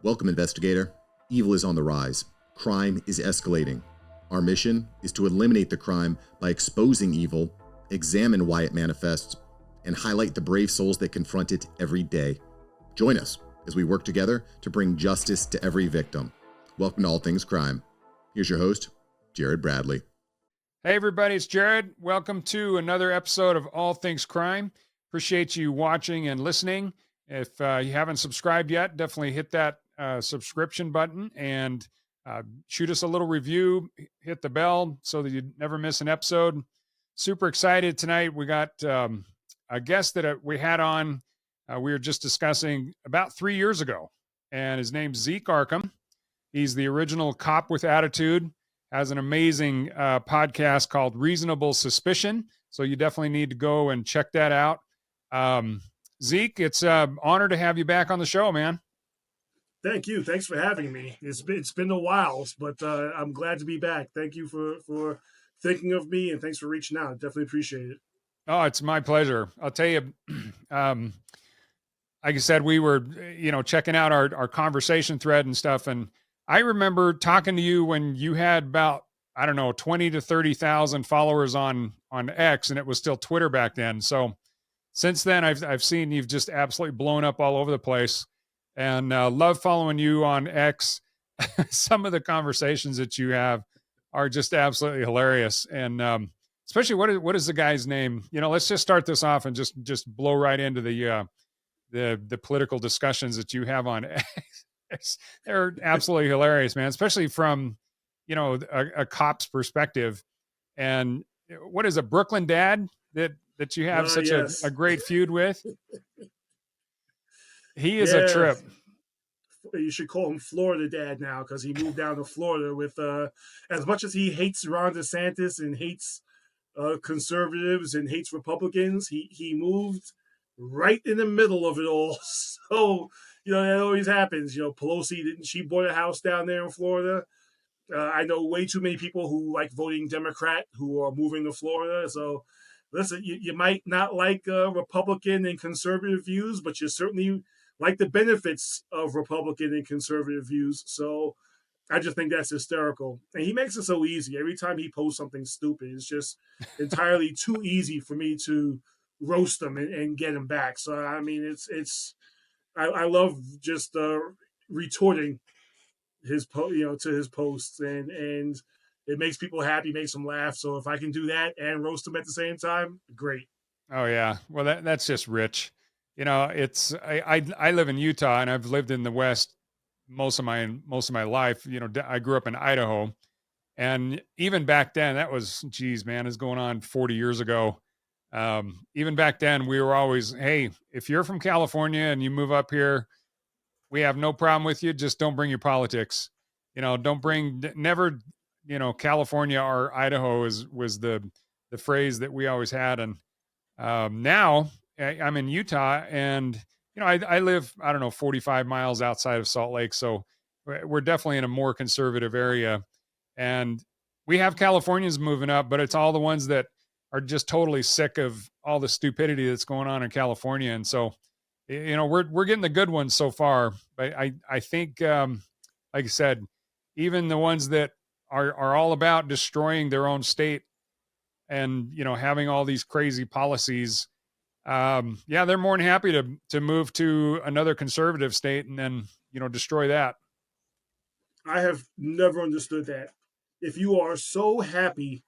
Welcome, investigator. Evil is on the rise. Crime is escalating. Our mission is to eliminate the crime by exposing evil, examine why it manifests, and highlight the brave souls that confront it every day. Join us as we work together to bring justice to every victim. Welcome to All Things Crime. Here's your host, Jared Bradley. Hey everybody, it's Jared. Welcome to another episode of All Things Crime. Appreciate you watching and listening. If you haven't subscribed yet, definitely hit that subscription button and shoot us a little review. Hit the bell so that you never miss an episode. Super excited tonight. We got a guest that we had on. We were just discussing about 3 years ago, and his name's Zeek Arkham. He's the original cop with attitude. Has an amazing podcast called Reasonable Suspicion. So you definitely need to go and check that out. Zeek, it's an honor to have you back on the show, man. Thank you. Thanks for having me. It's been a while, but I'm glad to be back. Thank you for thinking of me, and thanks for reaching out. Definitely appreciate it. Oh, it's my pleasure. I'll tell you, like I said, we were, checking out our conversation thread and stuff. And I remember talking to you when you had about, 20 to 30,000 followers on X, and it was still Twitter back then. So since then, I've seen you've just absolutely blown up all over the place, and love following you on X. Some of the conversations that you have are just absolutely hilarious. And especially what is the guy's name? Let's just start this off and just blow right into the political discussions that you have on X. They're absolutely hilarious, man, especially from, a cop's perspective. And what is a Brooklyn dad that you have such yes. a great feud with? He is a trip. You should call him Florida Dad now, because he moved down to Florida with, as much as he hates Ron DeSantis and hates conservatives and hates Republicans, he moved right in the middle of it all. So, that always happens. Pelosi, she bought a house down there in Florida. I know way too many people who like voting Democrat who are moving to Florida. So, listen, you might not like Republican and conservative views, but you certainly like the benefits of Republican and conservative views. So I just think that's hysterical. And he makes it so easy. Every time he posts something stupid, it's just entirely too easy for me to roast him and get him back. So, I mean, I love just retorting his to his posts, and it makes people happy, makes them laugh. So if I can do that and roast them at the same time, great. Oh yeah. Well, that's just rich. It's I live in Utah, and I've lived in the West most of my life. I grew up in Idaho, and even back then, that was, geez, man, it's going on 40 years ago. Even back then, we were always, hey, if you're from California and you move up here, we have no problem with you. Just don't bring your politics. Don't bring, never, California or Idaho was the phrase that we always had. And now I'm in Utah, and I live 45 miles outside of Salt Lake, so we're definitely in a more conservative area, and we have Californians moving up, but it's all the ones that are just totally sick of all the stupidity that's going on in California. And so we're getting the good ones so far, but I think like I said, even the ones that are all about destroying their own state and having all these crazy policies, they're more than happy to move to another conservative state and then destroy that. I have never understood that. If you are so happy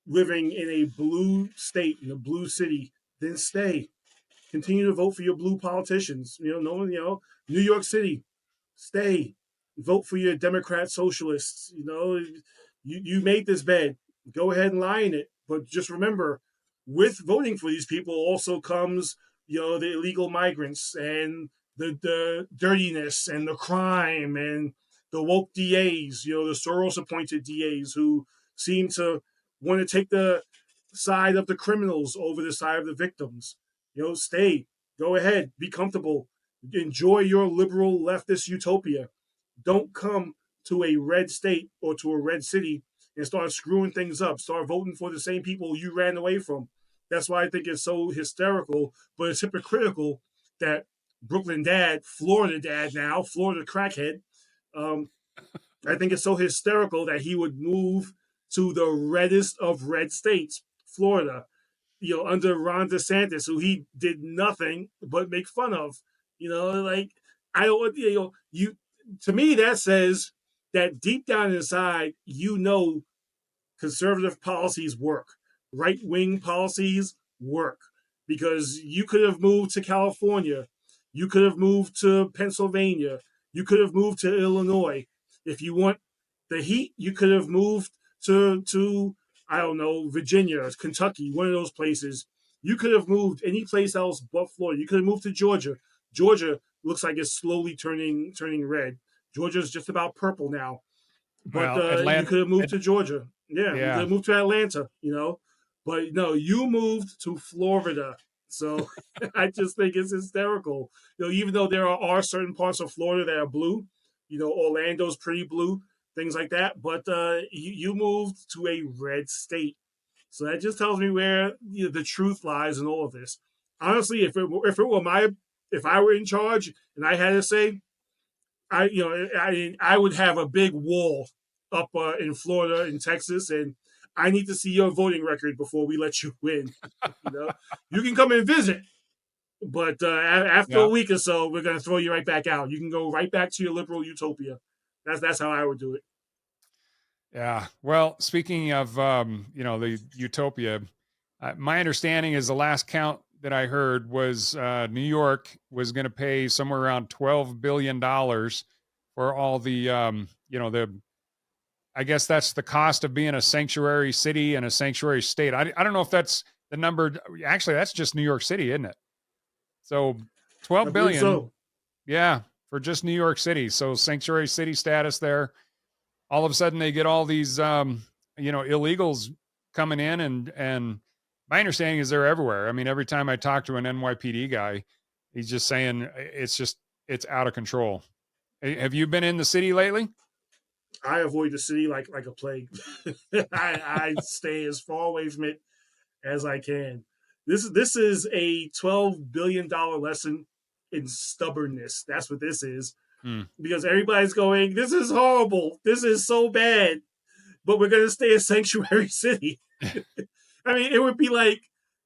living in a blue state, in a blue city, then stay. Continue to vote for your blue politicians. New York City, stay. Vote for your Democrat socialists. You made this bed. Go ahead and lie in it. But just remember, with voting for these people also comes, the illegal migrants and the dirtiness and the crime and the woke DAs, the Soros-appointed DAs who seem to want to take the side of the criminals over the side of the victims. Stay. Go ahead. Be comfortable. Enjoy your liberal leftist utopia. Don't come to a red state or to a red city and start screwing things up. Start voting for the same people you ran away from. That's why I think it's so hysterical, but it's hypocritical that Brooklyn dad, Florida dad now, Florida crackhead. Um, I think it's so hysterical that he would move to the reddest of red states, Florida, under Ron DeSantis, who he did nothing but make fun of. Like I don't, to me that says that deep down inside, conservative policies work, right wing policies work, because you could have moved to California, you could have moved to Pennsylvania, you could have moved to Illinois. If you want the heat, you could have moved to I don't know, Virginia, Kentucky, one of those places. You could have moved any place else but Florida. You could have moved to Georgia. Georgia looks like it's slowly turning red. Georgia's just about purple now. But Well, you could have moved to Georgia. Yeah, you could yeah. have moved to Atlanta, But no, you moved to Florida. So I just think it's hysterical. Even though there are certain parts of Florida that are blue, Orlando's pretty blue, things like that. But you moved to a red state. So that just tells me where the truth lies in all of this. Honestly, if I were in charge and I had to say, I would have a big wall up in Florida and Texas, and I need to see your voting record before we let you win. You can come and visit, but after a week or so, we're going to throw you right back out. You can go right back to your liberal utopia. That's how I would do it. Yeah. Well, speaking of, the utopia, my understanding is the last count that I heard was New York was going to pay somewhere around $12 billion for all the, I guess that's the cost of being a sanctuary city and a sanctuary state. I don't know if that's the number. Actually, that's just New York City, isn't it? So 12 billion. So. Yeah, for just New York City. So sanctuary city status there. All of a sudden they get all these, illegals coming in and my understanding is they're everywhere. I mean, every time I talk to an NYPD guy, he's just saying it's out of control. Have you been in the city lately? I avoid the city like a plague. I stay as far away from it as I can. This is a $12 billion lesson in stubbornness. That's what this is. Because everybody's going, this is horrible. This is so bad. But we're going to stay a sanctuary city. I mean, it would be like,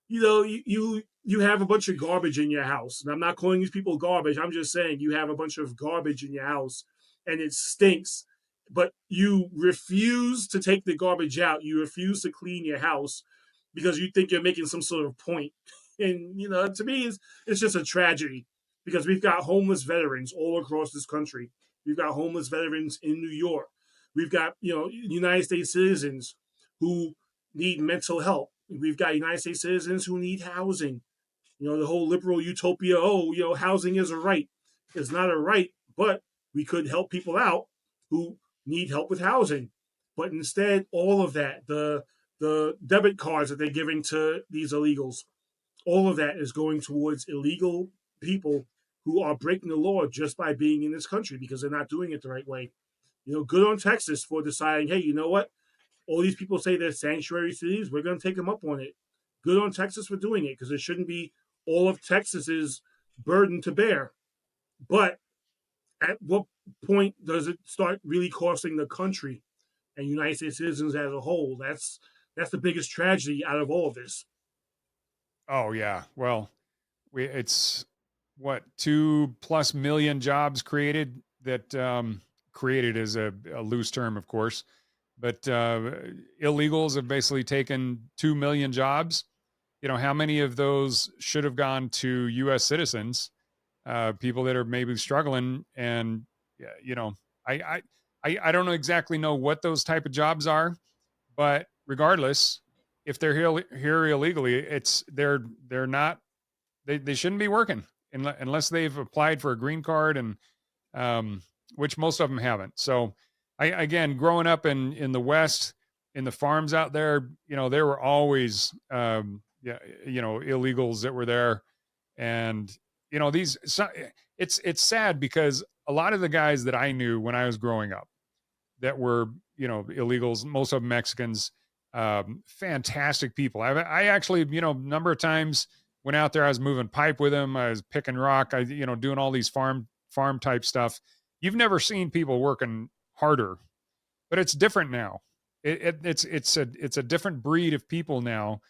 you have a bunch of garbage in your house. And I'm not calling these people garbage. I'm just saying you have a bunch of garbage in your house and it stinks. But you refuse to take the garbage out. You refuse to clean your house because you think you're making some sort of point. And, to me, it's just a tragedy because we've got homeless veterans all across this country. We've got homeless veterans in New York. We've got, United States citizens who need mental help. We've got United States citizens who need housing. The whole liberal utopia, housing is a right. It's not a right, but we could help people out who need help with housing. But instead, all of that, the debit cards that they're giving to these illegals, all of that is going towards illegal people who are breaking the law just by being in this country because they're not doing it the right way. Good on Texas for deciding, hey, you know what? All these people say they're sanctuary cities. We're going to take them up on it. Good on Texas for doing it because it shouldn't be all of Texas's burden to bear. But at what point does it start really costing the country and United States citizens as a whole? That's the biggest tragedy out of all of this. Oh yeah. Well, it's what 2+ million jobs created that created is a loose term, of course, but illegals have basically taken 2 million jobs. How many of those should have gone to U.S. citizens, people that are maybe struggling? And, I don't know exactly know what those type of jobs are, but regardless, if they're here illegally, they're not, they shouldn't be working unless they've applied for a green card and, which most of them haven't. So again, growing up in the West, in the farms out there, there were always, illegals that were there. And, it's sad because a lot of the guys that I knew when I was growing up that were, illegals, most of them Mexicans, fantastic people. I actually, number of times went out there. I was moving pipe with him. I was picking rock. Doing all these farm type stuff. You've never seen people working harder, but it's different now. It's a different breed of people now.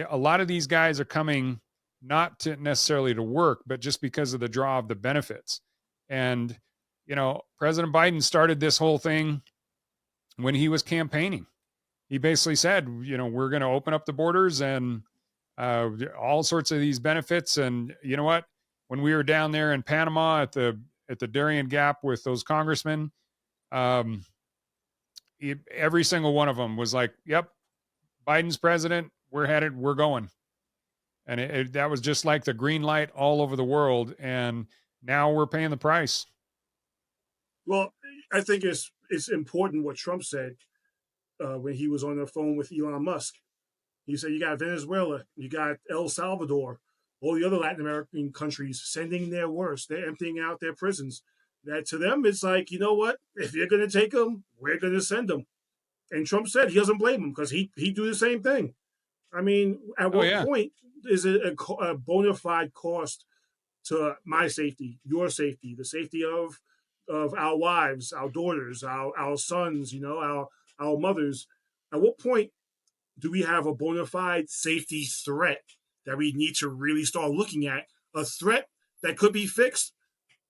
A lot of these guys are coming not to necessarily to work, but just because of the draw of the benefits. And, President Biden started this whole thing when he was campaigning. He basically said, we're going to open up the borders and all sorts of these benefits. And you know what? When we were down there in Panama at the Darien Gap with those congressmen, every single one of them was like, yep, Biden's president, we're going. And that was just like the green light all over the world. And now we're paying the price. Well, I think it's important what Trump said when he was on the phone with Elon Musk. He said, you got Venezuela, you got El Salvador, all the other Latin American countries sending their worst. They're emptying out their prisons. That to them, it's like, you know what? If you're going to take them, we're going to send them. And Trump said he doesn't blame them because he'd do the same thing. I mean, at what point is it a bona fide cost to my safety, your safety, the safety of our wives, our daughters, our sons, our mothers? At what point do we have a bona fide safety threat that we need to really start looking at? A threat that could be fixed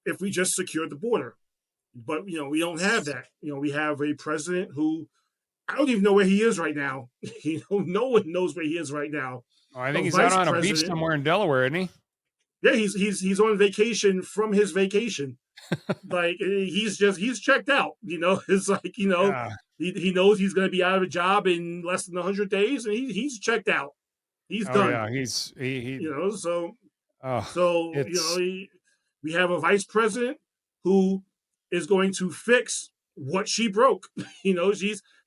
if we just secured the border. But, we don't have that. We have a president who, I don't even know where he is right now. No one knows where he is right now. Oh, I think he's out on a beach somewhere in Delaware, isn't he? Yeah, he's on vacation from his vacation. Like he's checked out. It's like he knows he's going to be out of a job in less than 100 days, and he's checked out. He's done. Yeah, he. We have a vice president who is going to fix what she broke.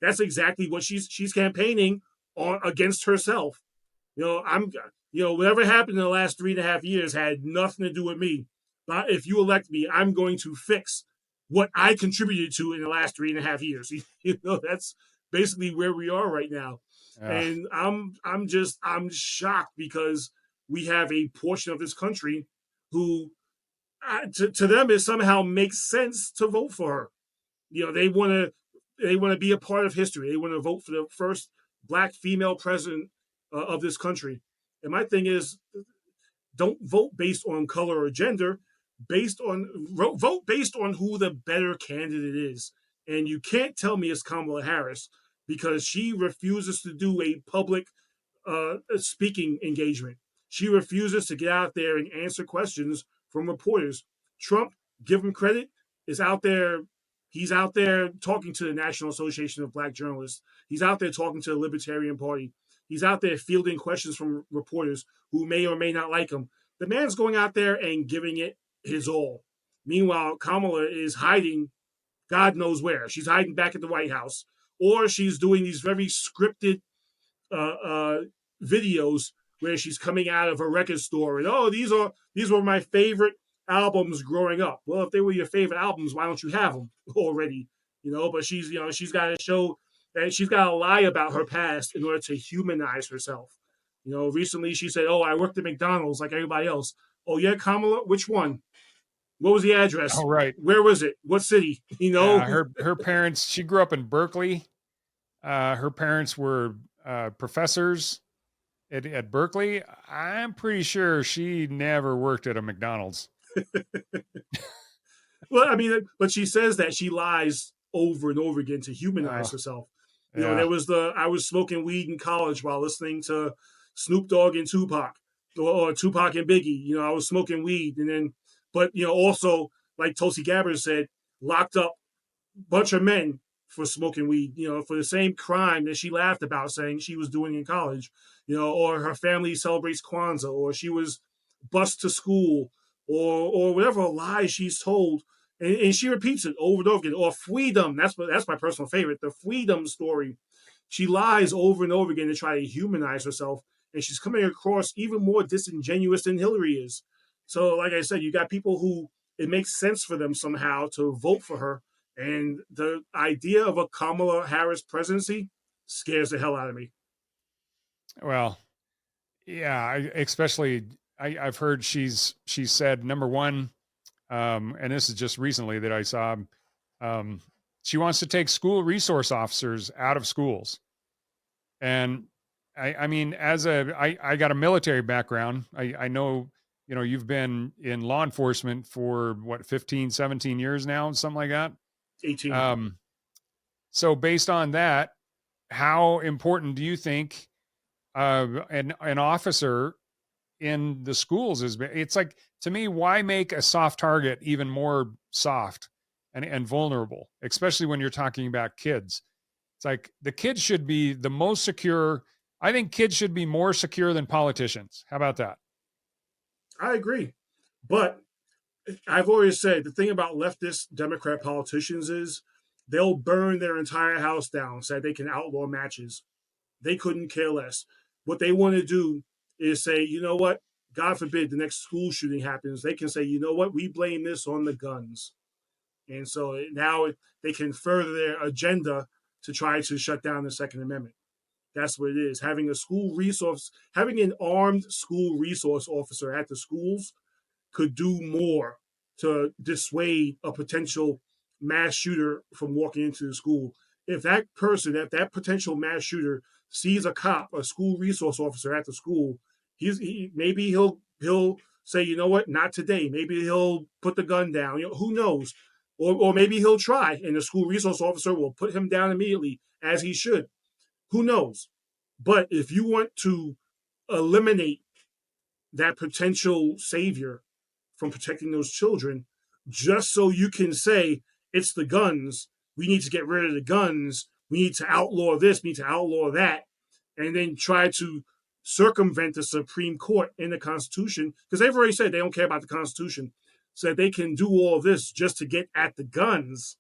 That's exactly what she's campaigning on against herself. Whatever happened in the last 3.5 years had nothing to do with me. But if you elect me, I'm going to fix what I contributed to in the last 3.5 years. That's basically where we are right now. And I'm shocked because we have a portion of this country who, to them, it somehow makes sense to vote for her. They want to be a part of history. They want to vote for the first Black female president of this country. And my thing is, don't vote based on color or gender. Vote based on who the better candidate is. And you can't tell me it's Kamala Harris because she refuses to do a public speaking engagement. She refuses to get out there and answer questions from reporters. Trump, give him credit, is out there. He's out there talking to the National Association of Black Journalists. He's out there talking to the Libertarian Party. He's out there fielding questions from reporters who may or may not like him. The man's going out there and giving it his all. Meanwhile, Kamala is hiding God knows where. She's hiding back at the White House. Or she's doing these very scripted videos where she's coming out of a record store and, these were my favorite albums growing up. Well, if they were your favorite albums, why don't you have them already? But she's got to show that she's got to lie about her past in order to humanize herself. Recently she said, I worked at McDonald's like everybody else. Oh yeah, Kamala, which one? What was the address? Oh, right. Where was it? What city? Her parents, she grew up in Berkeley. Her parents were professors at Berkeley. I'm pretty sure she never worked at a McDonald's. Well, I mean, but she says that she lies over and over again to humanize herself. I was smoking weed in college while listening to Snoop Dogg and Tupac, or Tupac and Biggie. I was smoking weed, and then, but also like Tulsi Gabbard said, locked up a bunch of men for smoking weed. For the same crime that she laughed about saying she was doing in college. Or her family celebrates Kwanzaa, or she was bused to school, or whatever lie she's told. And she repeats it over and over again. Or freedom. That's my personal favorite. The freedom story. She lies over and over again to try to humanize herself. And she's coming across even more disingenuous than Hillary is. So, like I said, you got people who it makes sense for them somehow to vote for her. And the idea of a Kamala Harris presidency scares the hell out of me. Well, yeah, especially I've heard she said, number one, and this is just recently that I saw, um, she wants to take school resource officers out of schools. And I mean, I got a military background. I know, you've been in law enforcement for what, 15, 17 years now, something like that. 18. So based on that, how important do you think an officer in the schools is? It's like, to me, why make a soft target even more soft and vulnerable, especially when you're talking about kids? It's like the kids should be the most secure. I think kids should be more secure than politicians. How about that? I agree. But I've always said the thing about leftist Democrat politicians is they'll burn their entire house down so that they can outlaw matches. They couldn't care less. What they want to do is say, you know what? God forbid the next school shooting happens. They can say, you know what? We blame this on the guns. And so now they can further their agenda to try to shut down the Second Amendment. That's what it is. Having having an armed school resource officer at the schools could do more to dissuade a potential mass shooter from walking into the school. If that potential mass shooter sees a cop, a school resource officer at the school, maybe he'll say, you know what, not today. Maybe he'll put the gun down. Who knows? Or maybe he'll try, and the school resource officer will put him down immediately, as he should. Who knows? But if you want to eliminate that potential savior from protecting those children, just so you can say it's the guns, we need to get rid of the guns, we need to outlaw this, we need to outlaw that, and then try to circumvent the Supreme Court in the Constitution, because they've already said they don't care about the Constitution, so they can do all this just to get at the guns.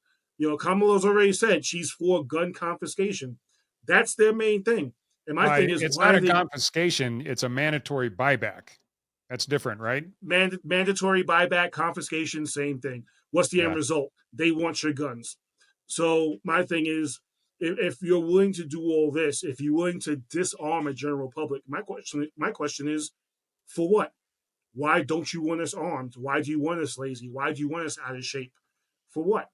Kamala's already said she's for gun confiscation. That's their main thing. And my thing is, it's not a confiscation; it's a mandatory buyback. That's different, right? Mandatory buyback, confiscation, same thing. What's the end result? They want your guns. So my thing is, if you're willing to do all this, if you're willing to disarm a general public, my question is, for what? Why don't you want us armed? Why do you want us lazy? Why do you want us out of shape? For what?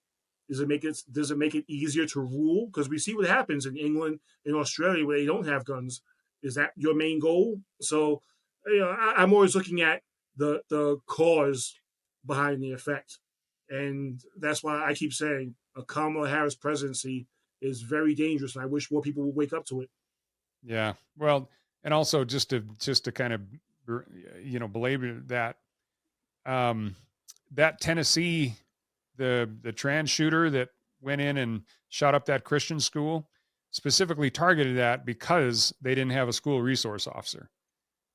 Does it make it easier to rule? Because we see what happens in England, in Australia, where they don't have guns. Is that your main goal? So, I'm always looking at the cause behind the effect, and that's why I keep saying a Kamala Harris presidency is very dangerous, and I wish more people would wake up to it. Yeah, well, and also just to kind of belabor that, that Tennessee, the trans shooter that went in and shot up that Christian school, specifically targeted that because they didn't have a school resource officer.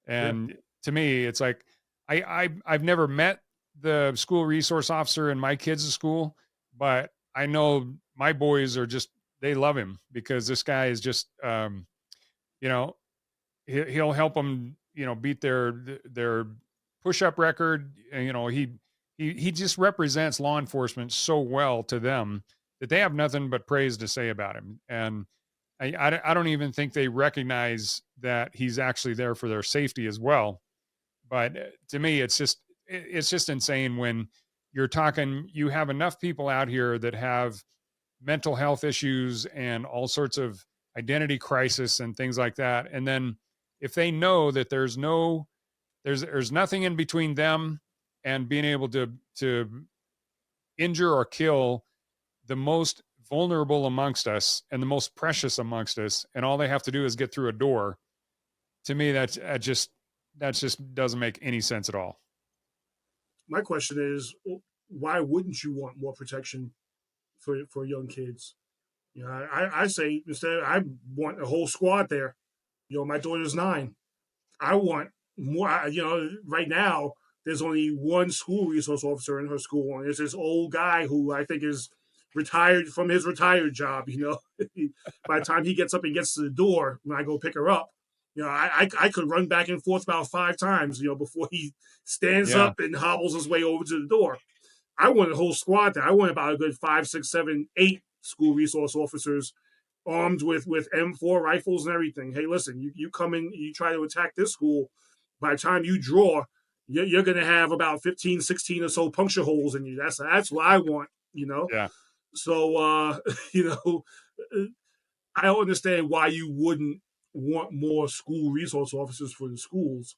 And to me, it's like, I've never met the school resource officer in my kids' school, but I know my boys they love him because this guy is just, he'll help them, beat their push-up record. And, he just represents law enforcement so well to them that they have nothing but praise to say about him. And I don't even think they recognize that he's actually there for their safety as well. But to me, it's just insane when you're talking, you have enough people out here that have mental health issues and all sorts of identity crisis and things like that. And then if they know that there's nothing in between them and being able to injure or kill the most vulnerable amongst us and the most precious amongst us, and all they have to do is get through a door, to me, that just doesn't make any sense at all. My question is, why wouldn't you want more protection for young kids? I say instead, I want a whole squad there. My daughter's 9. I want more. Right now there's only one school resource officer in her school, and it's this old guy who I think is retired from his retired job. By the time he gets up and gets to the door, when I go pick her up, I could run back and forth about 5 times, before he stands up and hobbles his way over to the door. I want a whole squad there. I want about a good 5, 6, 7, 8 school resource officers armed with M4 rifles and everything. Hey, listen, you come in, you try to attack this school. By the time you draw, you're going to have about 15, 16 or so puncture holes in you. That's what I want, you know? Yeah. So, you know, I don't understand why you wouldn't want more school resource officers for the schools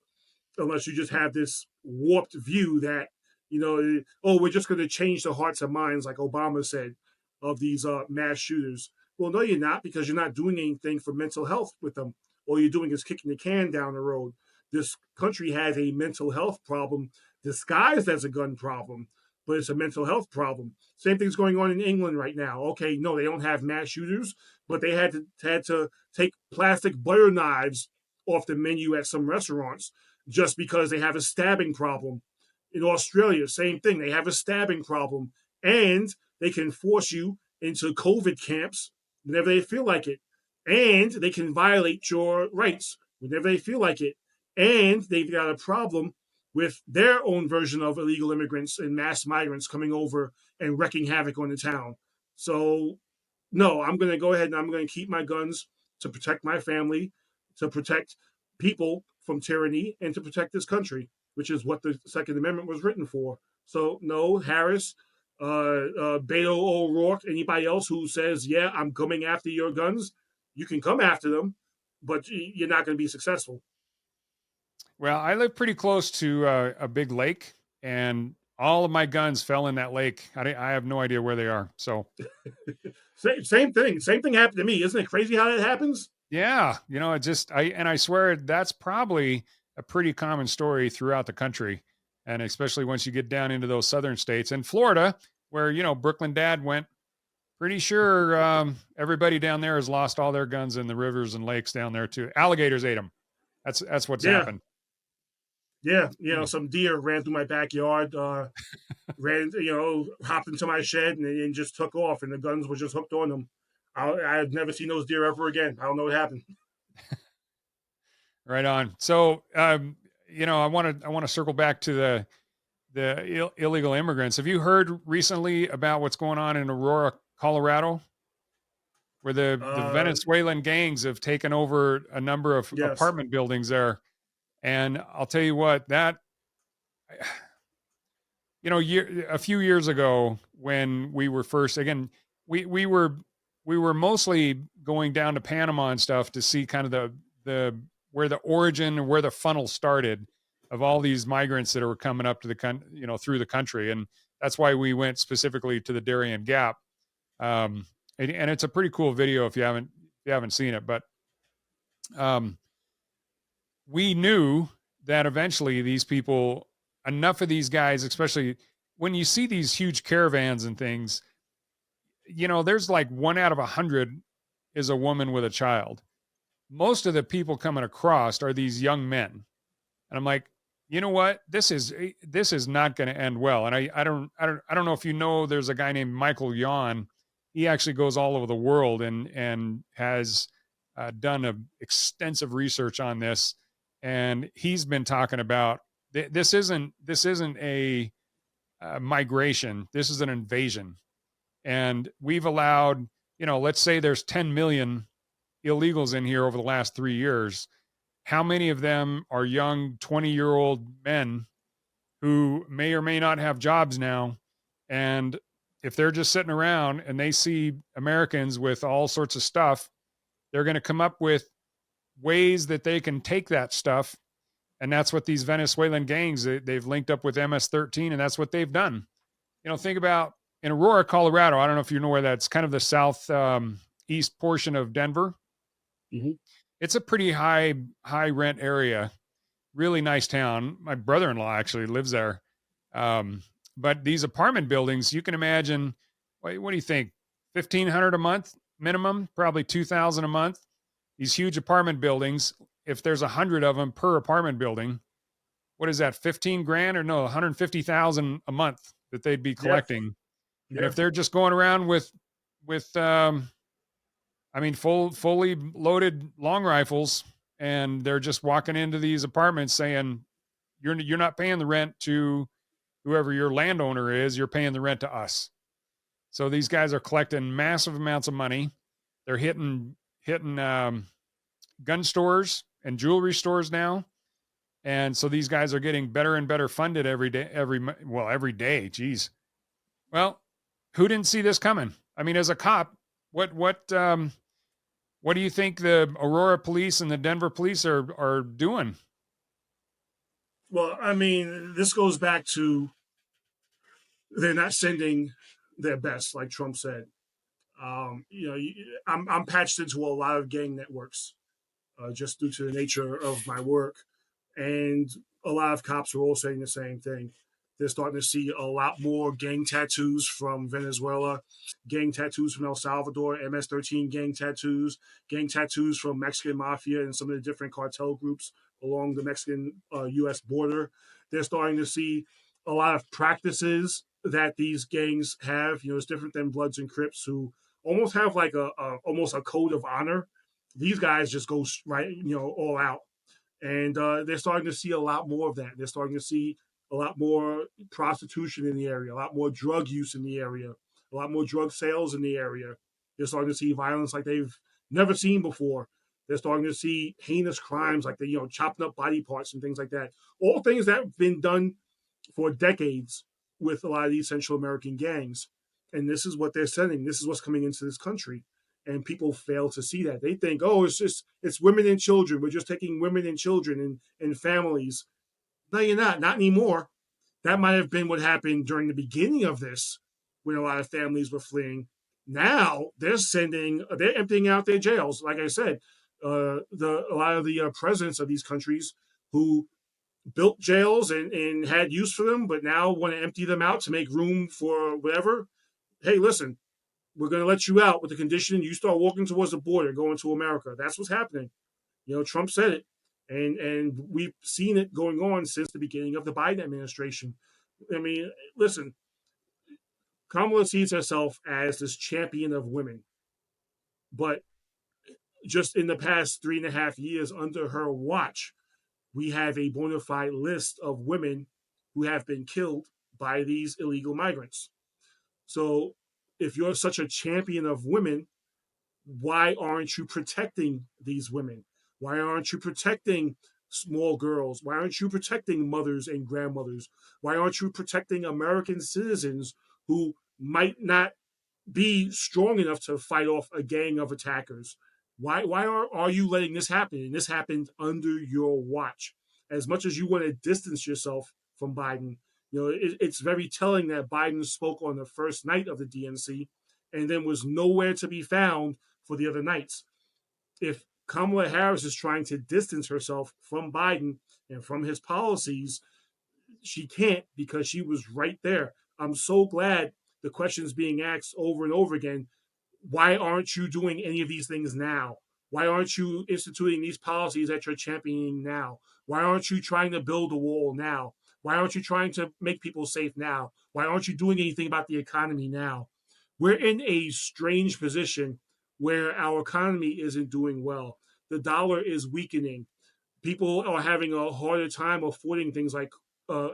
unless you just have this warped view that, you know, oh, we're just going to change the hearts and minds, like Obama said, of these mass shooters. Well, no, you're not, because you're not doing anything for mental health with them. All you're doing is kicking the can down the road. This country has a mental health problem disguised as a gun problem, but it's a mental health problem. Same thing's going on in England right now. Okay, no, they don't have mass shooters, but they had to take plastic butter knives off the menu at some restaurants just because they have a stabbing problem. In Australia, same thing. They have a stabbing problem, and they can force you into COVID camps whenever they feel like it, and they can violate your rights whenever they feel like it. And they've got a problem with their own version of illegal immigrants and mass migrants coming over and wreaking havoc on the town. So, no, I'm going to go ahead and I'm going to keep my guns to protect my family, to protect people from tyranny, and to protect this country, which is what the Second Amendment was written for. So, no, Harris, Beto O'Rourke, anybody else who says, yeah, I'm coming after your guns, you can come after them, but you're not going to be successful. Well, I live pretty close to a big lake, and all of my guns fell in that lake. I have no idea where they are. So, Same thing. Same thing happened to me. Isn't it crazy how that happens? yeah, I swear that's probably a pretty common story throughout the country. And especially once you get down into those southern states and Florida, where, Brooklyn Dad went, pretty sure everybody down there has lost all their guns in the rivers and lakes down there too. Alligators ate them. That's what's Yeah. happened. Yeah. Some deer ran through my backyard, hopped into my shed and just took off, and the guns were just hooked on them. I've never seen those deer ever again. I don't know what happened. Right on. So, I want to circle back to the illegal immigrants. Have you heard recently about what's going on in Aurora, Colorado, where the Venezuelan gangs have taken over a number of Yes. apartment buildings there? And I'll tell you what, that, a few years ago when we were first, again, we were mostly going down to Panama and stuff to see kind of the where the origin or where the funnel started of all these migrants that are coming up to through the country. And that's why we went specifically to the Darien Gap. And it's a pretty cool video if you haven't seen it, but we knew that eventually these people, enough of these guys, especially when you see these huge caravans and things, there's like 1 out of 100 is a woman with a child. Most of the people coming across are these young men. And I'm like, you know what? This is not going to end well. And I don't know if there's a guy named Michael Yon. He actually goes all over the world and has done extensive research on this. And he's been talking about this isn't a migration. This is an invasion. And we've allowed, let's say there's 10 million illegals in here over the last 3 years. How many of them are young 20-year-old men who may or may not have jobs now? And if they're just sitting around and they see Americans with all sorts of stuff, they're going to come up with ways that they can take that stuff. And that's what these Venezuelan gangs, they've linked up with MS-13, and that's what they've done. Think about in Aurora, Colorado. I don't know if you know where that's kind of the south east portion of Denver. Mm-hmm. It's a pretty high rent area, really nice town. My brother-in-law actually lives there. But these apartment buildings, you can imagine, what do you think? $1,500 a month minimum, probably $2,000 a month. These huge apartment buildings, if there's 100 of them per apartment building, what is that? 15 grand or no, 150,000 a month that they'd be collecting. Yeah. Yeah. And if they're just going around with fully loaded long rifles, and they're just walking into these apartments saying, you're not paying the rent to whoever your landowner is, you're paying the rent to us. So these guys are collecting massive amounts of money. They're hitting gun stores and jewelry stores now. And so these guys are getting better and better funded every day, every day. Geez. Well, who didn't see this coming? I mean, as a cop, what do you think the Aurora police and the Denver police are doing? Well, I mean, this goes back to they're not sending their best, like Trump said. I'm patched into a lot of gang networks just due to the nature of my work, and a lot of cops are all saying the same thing. They're starting to see a lot more gang tattoos from Venezuela, gang tattoos from El Salvador, MS-13 gang tattoos from Mexican mafia and some of the different cartel groups along the Mexican-U.S. border. They're starting to see a lot of practices that these gangs have. It's different than Bloods and Crips, who almost have like almost a code of honor. These guys just go right, all out, and they're starting to see a lot more of that. They're starting to see a lot more prostitution in the area, a lot more drug use in the area, a lot more drug sales in the area. They're starting to see violence like they've never seen before. They're starting to see heinous crimes like chopping up body parts and things like that. All things that have been done for decades with a lot of these Central American gangs. And this is what they're sending. This is what's coming into this country. And people fail to see that. They think, oh, it's women and children. We're just taking women and children and families. No, you're not. Not anymore. That might have been what happened during the beginning of this, when a lot of families were fleeing. Now they're emptying out their jails. Like I said, a lot of the presidents of these countries who built jails and had use for them, but now want to empty them out to make room for whatever. Hey, listen, we're going to let you out with the condition you start walking towards the border, going to America. That's what's happening. Trump said it, and we've seen it going on since the beginning of the Biden administration. I mean, listen, Kamala sees herself as this champion of women, but just in the past 3.5 years under her watch, we have a bona fide list of women who have been killed by these illegal migrants. So if you're such a champion of women, why aren't you protecting these women? Why aren't you protecting small girls? Why aren't you protecting mothers and grandmothers? Why aren't you protecting American citizens who might not be strong enough to fight off a gang of attackers? Why are you letting this happen? And this happened under your watch. As much as you want to distance yourself from Biden, it's very telling that Biden spoke on the first night of the DNC and then was nowhere to be found for the other nights. If Kamala Harris is trying to distance herself from Biden and from his policies, she can't, because she was right there. I'm so glad the question's being asked over and over again. Why aren't you doing any of these things now? Why aren't you instituting these policies that you're championing now? Why aren't you trying to build a wall now? Why aren't you trying to make people safe now? Why aren't you doing anything about the economy now? We're in a strange position where our economy isn't doing well. The dollar is weakening. People are having a harder time affording things like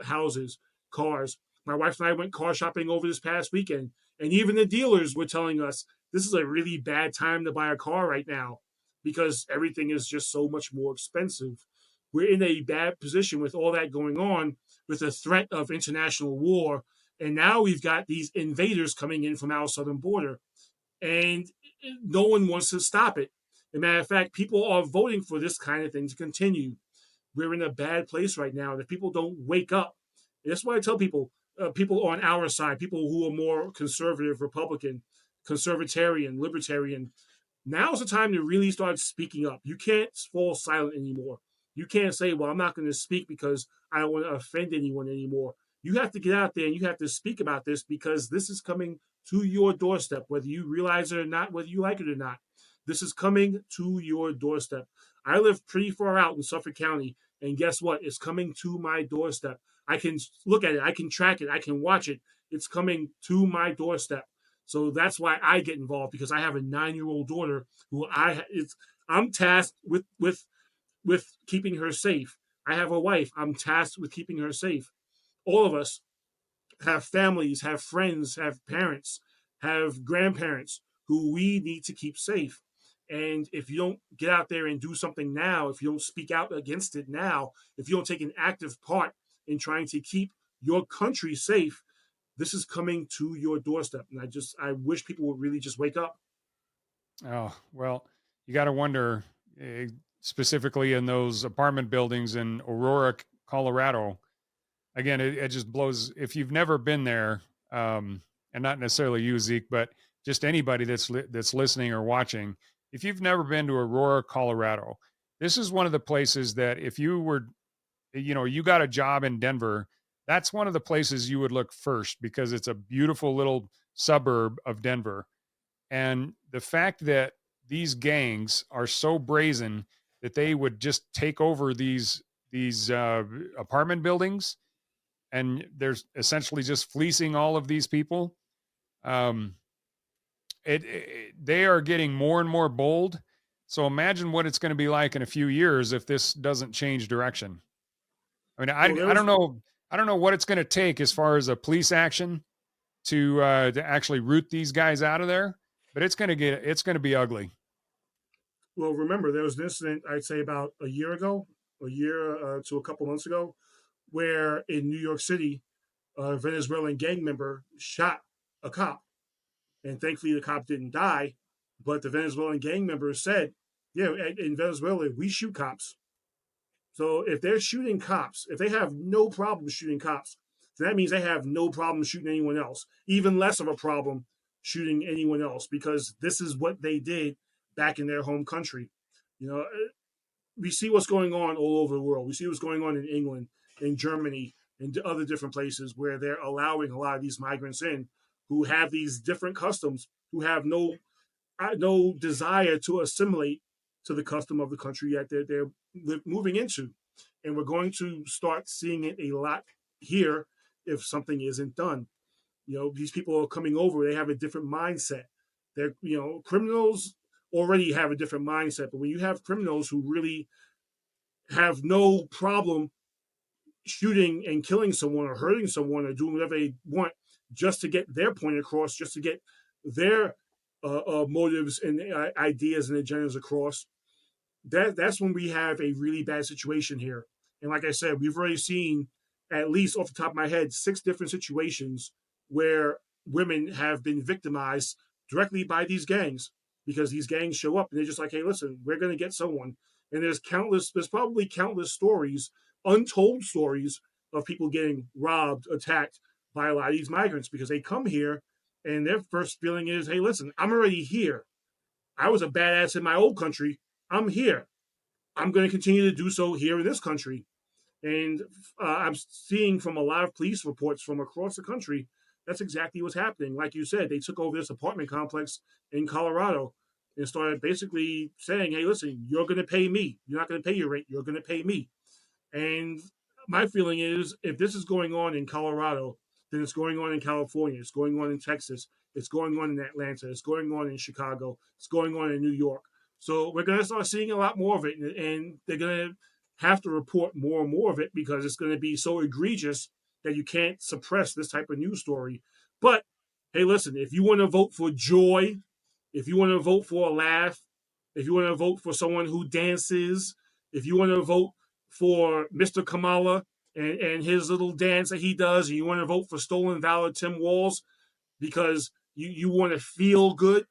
houses, cars. My wife and I went car shopping over this past weekend, and even the dealers were telling us this is a really bad time to buy a car right now because everything is just so much more expensive. We're in a bad position with all that going on, with the threat of international war. And now we've got these invaders coming in from our southern border, and no one wants to stop it. As a matter of fact, people are voting for this kind of thing to continue. We're in a bad place right now. And if people don't wake up, that's why I tell people, people on our side, people who are more conservative, Republican, conservatarian, libertarian, now's the time to really start speaking up. You can't fall silent anymore. You can't say, well, I'm not going to speak because I don't want to offend anyone anymore. You have to get out there and you have to speak about this, because this is coming to your doorstep, whether you realize it or not, whether you like it or not. This is coming to your doorstep. I live pretty far out in Suffolk County, and guess what? It's coming to my doorstep. I can look at it. I can track it. I can watch it. It's coming to my doorstep. So that's why I get involved, because I have a 9-year-old daughter who I'm tasked with keeping her safe. I have a wife. I'm tasked with keeping her safe. All of us have families, have friends, have parents, have grandparents who we need to keep safe. And if you don't get out there and do something now, if you don't speak out against it now, if you don't take an active part in trying to keep your country safe, this is coming to your doorstep. And I wish people would really just wake up. Oh, well, you got to wonder, specifically in those apartment buildings in Aurora, Colorado. Again, it just blows. If you've never been there, and not necessarily you, Zeke, but just anybody that's listening or watching, if you've never been to Aurora, Colorado, this is one of the places that if you were, you got a job in Denver, that's one of the places you would look first because it's a beautiful little suburb of Denver. And the fact that these gangs are so brazen that they would just take over these apartment buildings, and they're essentially just fleecing all of these people. Um, they are getting more and more bold. So imagine what it's going to be like in a few years if this doesn't change direction. I mean, I don't know. I don't know what it's going to take as far as a police action to actually root these guys out of there, but it's going to be ugly. Well, remember, there was an incident, I'd say about a year to a couple months ago, where in New York City, a Venezuelan gang member shot a cop. And thankfully, the cop didn't die. But the Venezuelan gang member said, yeah, in Venezuela, we shoot cops. So if they're shooting cops, if they have no problem shooting cops, then that means they have no problem shooting anyone else, even less of a problem shooting anyone else, because this is what they did back in their home country. You know, we see what's going on all over the world. We see what's going on in England, in Germany, and other different places where they're allowing a lot of these migrants in who have these different customs, who have no desire to assimilate to the custom of the country that they're moving into. And we're going to start seeing it a lot here if something isn't done. You know, these people are coming over, they have a different mindset. They're, criminals already have a different mindset, but when you have criminals who really have no problem shooting and killing someone or hurting someone or doing whatever they want just to get their point across, just to get their motives and ideas and agendas across, that's when we have a really bad situation here. And like I said, we've already seen, at least off the top of my head, 6 different situations where women have been victimized directly by these gangs, because these gangs show up and they're just like, hey, listen, we're going to get someone. And there's probably countless stories, untold stories of people getting robbed, attacked by a lot of these migrants, because they come here and their first feeling is, hey, listen, I'm already here. I was a badass in my old country. I'm here. I'm going to continue to do so here in this country. And I'm seeing from a lot of police reports from across the country, that's exactly what's happening. Like you said, they took over this apartment complex in Colorado and started basically saying, hey, listen, you're going to pay me. You're not going to pay your rent. You're going to pay me. And my feeling is, if this is going on in Colorado, then it's going on in California. It's going on in Texas. It's going on in Atlanta. It's going on in Chicago. It's going on in New York. So we're going to start seeing a lot more of it. And they're going to have to report more and more of it, because it's going to be so egregious that you can't suppress this type of news story. But hey, listen, if you want to vote for joy, if you want to vote for a laugh, if you want to vote for someone who dances, if you want to vote for Mr. Kamala and his little dance that he does, and you want to vote for Stolen Valor Tim Walz because you want to feel good,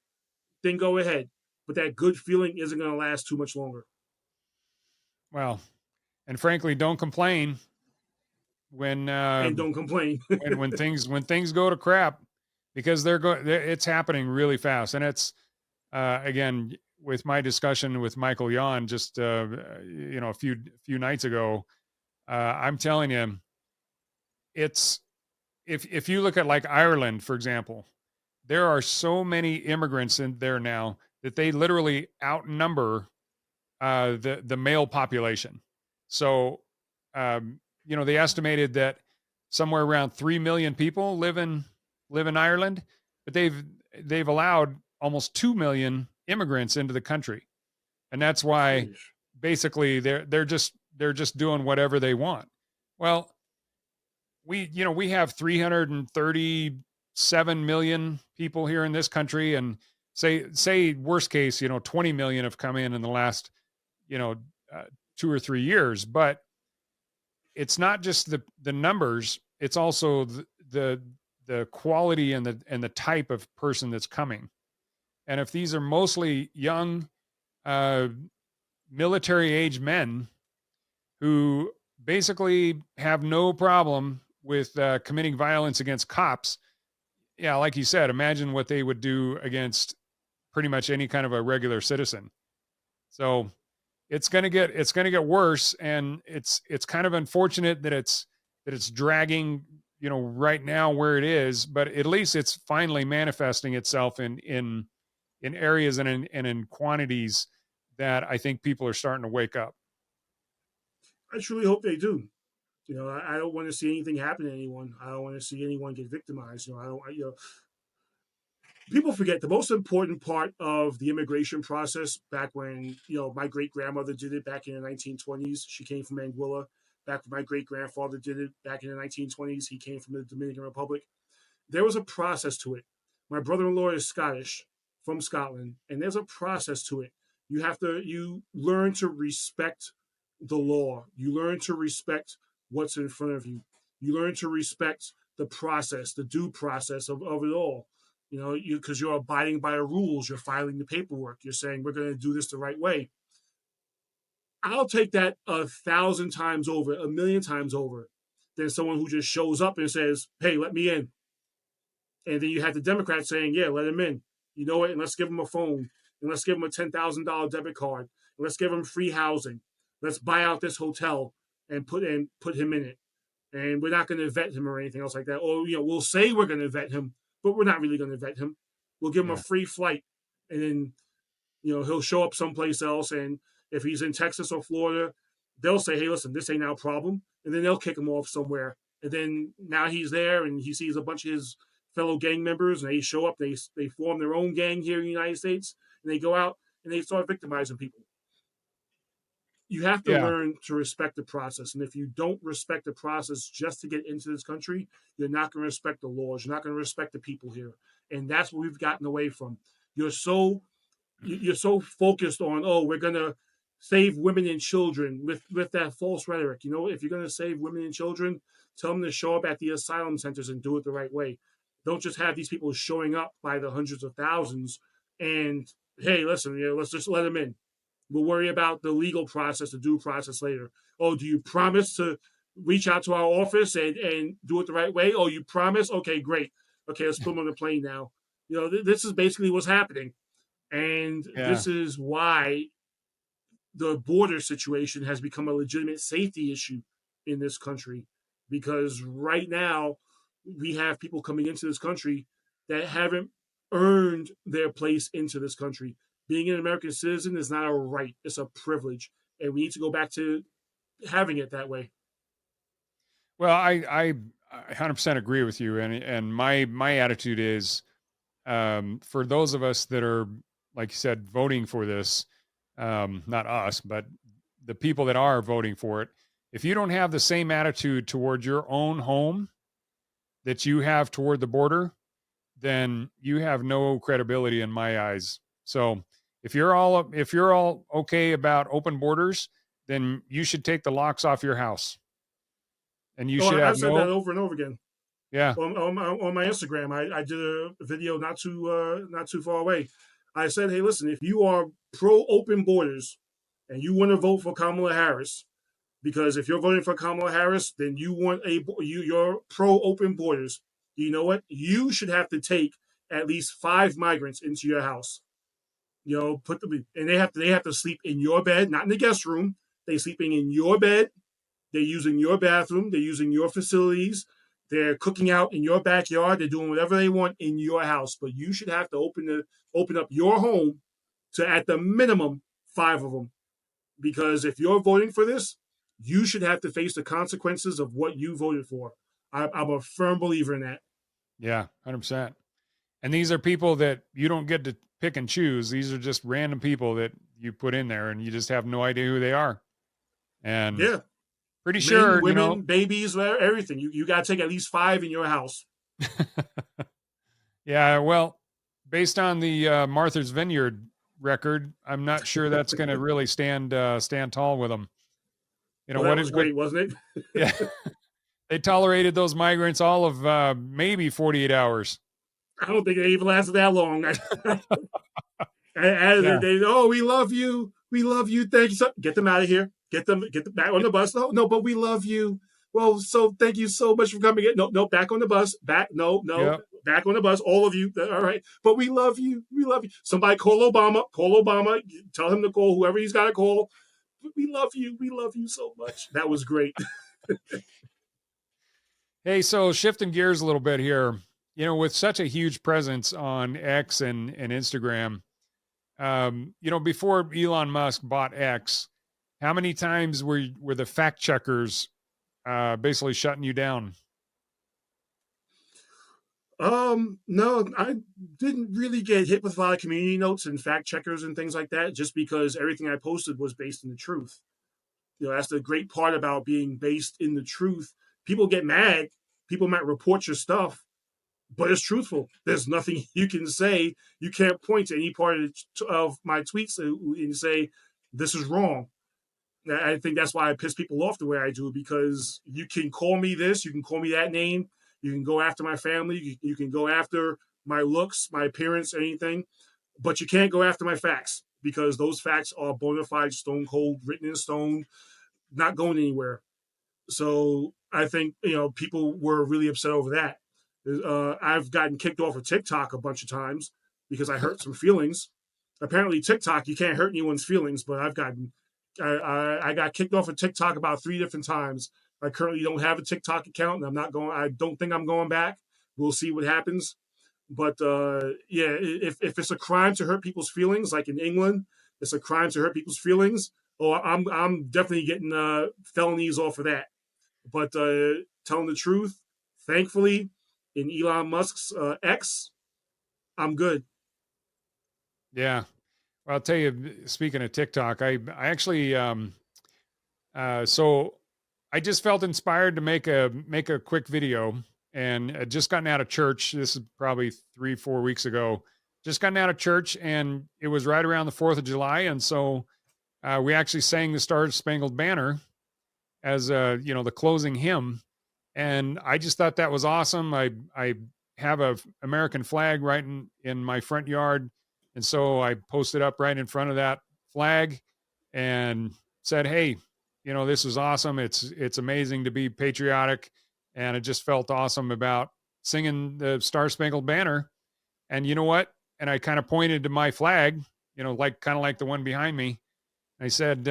then go ahead. But that good feeling isn't going to last too much longer. Well, and frankly, don't complain when And don't complain. when things go to crap, because it's happening really fast. And it's again, with my discussion with Michael Yon just a few nights ago, I'm telling you, it's if you look at like Ireland, for example, there are so many immigrants in there now that they literally outnumber the male population. So, they estimated that somewhere around 3 million people live in Ireland, but they've allowed almost 2 million immigrants into the country, and that's why basically they're just doing whatever they want. Well, we have 337 million people here in this country, and say worst case, 20 million have come in the last, you know, uh, 2 or 3 years, but it's not just the numbers, it's also the quality and the type of person that's coming. And if these are mostly young, uh, military age men who basically have no problem with committing violence against cops, yeah, like you said, imagine what they would do against pretty much any kind of a regular citizen. So it's gonna get worse, and it's kind of unfortunate that it's dragging, right now where it is, but at least it's finally manifesting itself in areas and in quantities that I think people are starting to wake up. I truly hope they do. I don't want to see anything happen to anyone. I don't want to see anyone get victimized. I don't. People forget the most important part of the immigration process back when, my great grandmother did it back in the 1920s. She came from Anguilla. Back when my great grandfather did it back in the 1920s, he came from the Dominican Republic. There was a process to it. My brother-in-law is Scottish, from Scotland, and there's a process to it. You learn to respect the law. You learn to respect what's in front of you. You learn to respect the process, the due process of it all. Because you're abiding by the rules, you're filing the paperwork, you're saying we're going to do this the right way. I'll take that 1,000 times over, 1,000,000 times over, than someone who just shows up and says, "Hey, let me in." And then you have the Democrats saying, "Yeah, let him in. You know what? And let's give him a phone, and let's give him a $10,000 debit card, and let's give him free housing. Let's buy out this hotel and put him in it. And we're not going to vet him or anything else like that. Or we'll say we're going to vet him, but we're not really going to vet him. We'll give him a Yeah. free flight, and then he'll show up someplace else. And if he's in Texas or Florida, they'll say, "Hey, listen, this ain't our problem," and then they'll kick him off somewhere. And then now he's there, and he sees a bunch of his fellow gang members, and they show up. They form their own gang here in the United States, and they go out and they start victimizing people. You have to Yeah. learn to respect the process. And if you don't respect the process just to get into this country, you're not going to respect the laws. You're not going to respect the people here. And that's what we've gotten away from. You're so focused on, oh, we're going to save women and children with that false rhetoric. If you're going to save women and children, tell them to show up at the asylum centers and do it the right way. Don't just have these people showing up by the hundreds of thousands and, hey, listen, let's just let them in. We'll worry about the legal process, the due process later. Oh, do you promise to reach out to our office and do it the right way? Oh, you promise? Okay, great. Okay, let's put them on the plane now. This is basically what's happening. And Yeah. this is why the border situation has become a legitimate safety issue in this country. Because right now, we have people coming into this country that haven't earned their place into this country. Being an American citizen is not a right, it's a privilege. And we need to go back to having it that way. Well, I 100% agree with you, and my attitude is, for those of us that are, like you said, voting for this, not us, but the people that are voting for it, if you don't have the same attitude toward your own home that you have toward the border, then you have no credibility in my eyes. So if you're all okay about open borders, then you should take the locks off your house, and you Oh, should have I've said that no. over and over again. Yeah. On my Instagram, I did a video not too far away. I said, hey, listen, if you are pro open borders and you want to vote for Kamala Harris, because if you're voting for Kamala Harris, then you're pro open borders. You know what? You should have to take at least 5 migrants into your house. Put them in, and they have to sleep in your bed, not in the guest room. They sleeping in your bed. They're using your bathroom. They're using your facilities. They're cooking out in your backyard. They're doing whatever they want in your house. But you should have to open up your home to, at the minimum, 5 of them. Because if you're voting for this, you should have to face the consequences of what you voted for. I'm a firm believer in that. Yeah, 100%. And these are people that you don't get to pick and choose. These are just random people that you put in there, and you just have no idea who they are. And Yeah, pretty men, sure, women, babies, everything. You got to take at least 5 in your house. yeah, well, based on the Martha's Vineyard record, I'm not sure that's going to really stand tall with them. You know Well, that was great, wasn't it? Yeah, they tolerated those migrants all of maybe 48 hours. I don't think they even lasted that long. Yeah, Oh, we love you. We love you. Thank you. So, get them out of here. Get them back on the bus. No, no, but we love you. Well, so thank you so much for coming in. No, no, back on the bus. Back, no, no, yep. back on the bus. All of you. All right. But we love you. We love you. Somebody call Obama. Call Obama. Tell him to call whoever he's got to call. We love you. We love you so much. That was great. Hey, so shifting gears a little bit here, you know, with such a huge presence on X and Instagram, you know, before Elon Musk bought X, how many times were the fact checkers basically shutting you down? No, I didn't really get hit with a lot of community notes and fact checkers and things like that, just because everything I posted was based in the truth. You know, that's the great part about being based in the truth. People get mad. People might report your stuff, but it's truthful. There's nothing you can say. You can't point to any part of my tweets and say, this is wrong. I think that's why I piss people off the way I do, because you can call me this, you can call me that name, you can go after my family, you can go after my looks, my appearance, anything, but you can't go after my facts, because those facts are bona fide, stone cold, written in stone, not going anywhere. So I think, people were really upset over that. I've gotten kicked off of TikTok a bunch of times because I hurt some feelings. Apparently, TikTok, you can't hurt anyone's feelings, but I got kicked off of TikTok about 3 different times. I currently don't have a TikTok account, and I don't think I'm going back. We'll see what happens. But yeah, if it's a crime to hurt people's feelings, like in England, it's a crime to hurt people's feelings. Oh, I'm definitely getting felonies off of that. But telling the truth, thankfully, in Elon Musk's X, I'm good. Yeah. Well, I'll tell you, speaking of TikTok, I actually so I just felt inspired to make a quick video, and I'd just gotten out of church. This is probably 3-4 weeks ago. Just gotten out of church, and it was right around the 4th of July, and so we actually sang the Star Spangled Banner as the closing hymn, and I just thought that was awesome. I have a American flag right in my front yard, and so I posted up right in front of that flag and said, "Hey, this is awesome. It's amazing to be patriotic," and it just felt awesome about singing the Star Spangled Banner. And you know what? And I kind of pointed to my flag, like kind of like the one behind me. I said,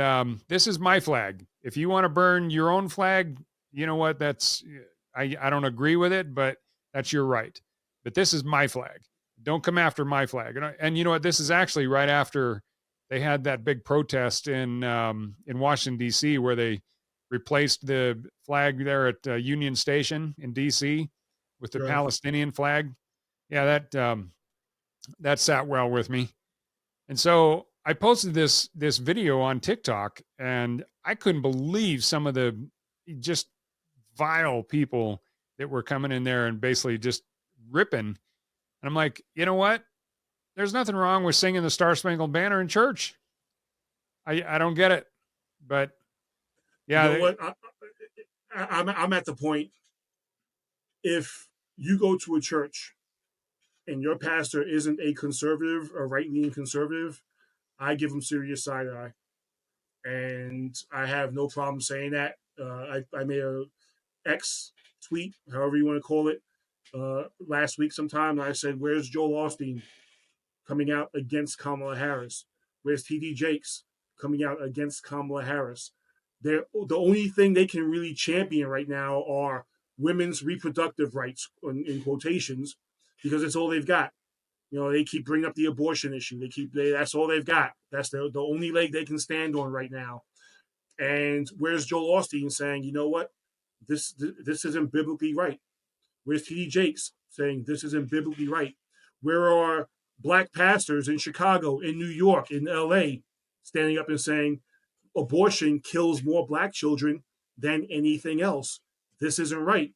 "This is my flag. If you want to burn your own flag, you know what? I don't agree with it, but that's your right. But this is my flag. Don't come after my flag." And you know what? This is actually right after they had that big protest in Washington D.C. where they replaced the flag there at Union Station in D.C. with the Right. Palestinian flag. Yeah, that sat well with me. And so I posted this video on TikTok, and I couldn't believe some of the just vile people that were coming in there and basically just ripping. And I'm like, you know what? There's nothing wrong with singing the Star Spangled Banner in church. I don't get it, but You yeah, know what? I'm at the point. If you go to a church and your pastor isn't a conservative, a right leaning conservative, I give him serious side eye, and I have no problem saying that. I made a X tweet, however you want to call it, last week sometime. I said, "Where's Joel Osteen coming out against Kamala Harris? Where's T.D. Jakes coming out against Kamala Harris? The only thing they can really champion right now are women's reproductive rights, in quotations, because it's all they've got. They keep bringing up the abortion issue. That's all they've got. That's the only leg they can stand on right now. And where's Joel Osteen saying, you know what, this isn't biblically right? Where's T.D. Jakes saying this isn't biblically right? Where are black pastors in Chicago, in New York, in L.A. standing up and saying abortion kills more black children than anything else? This isn't right.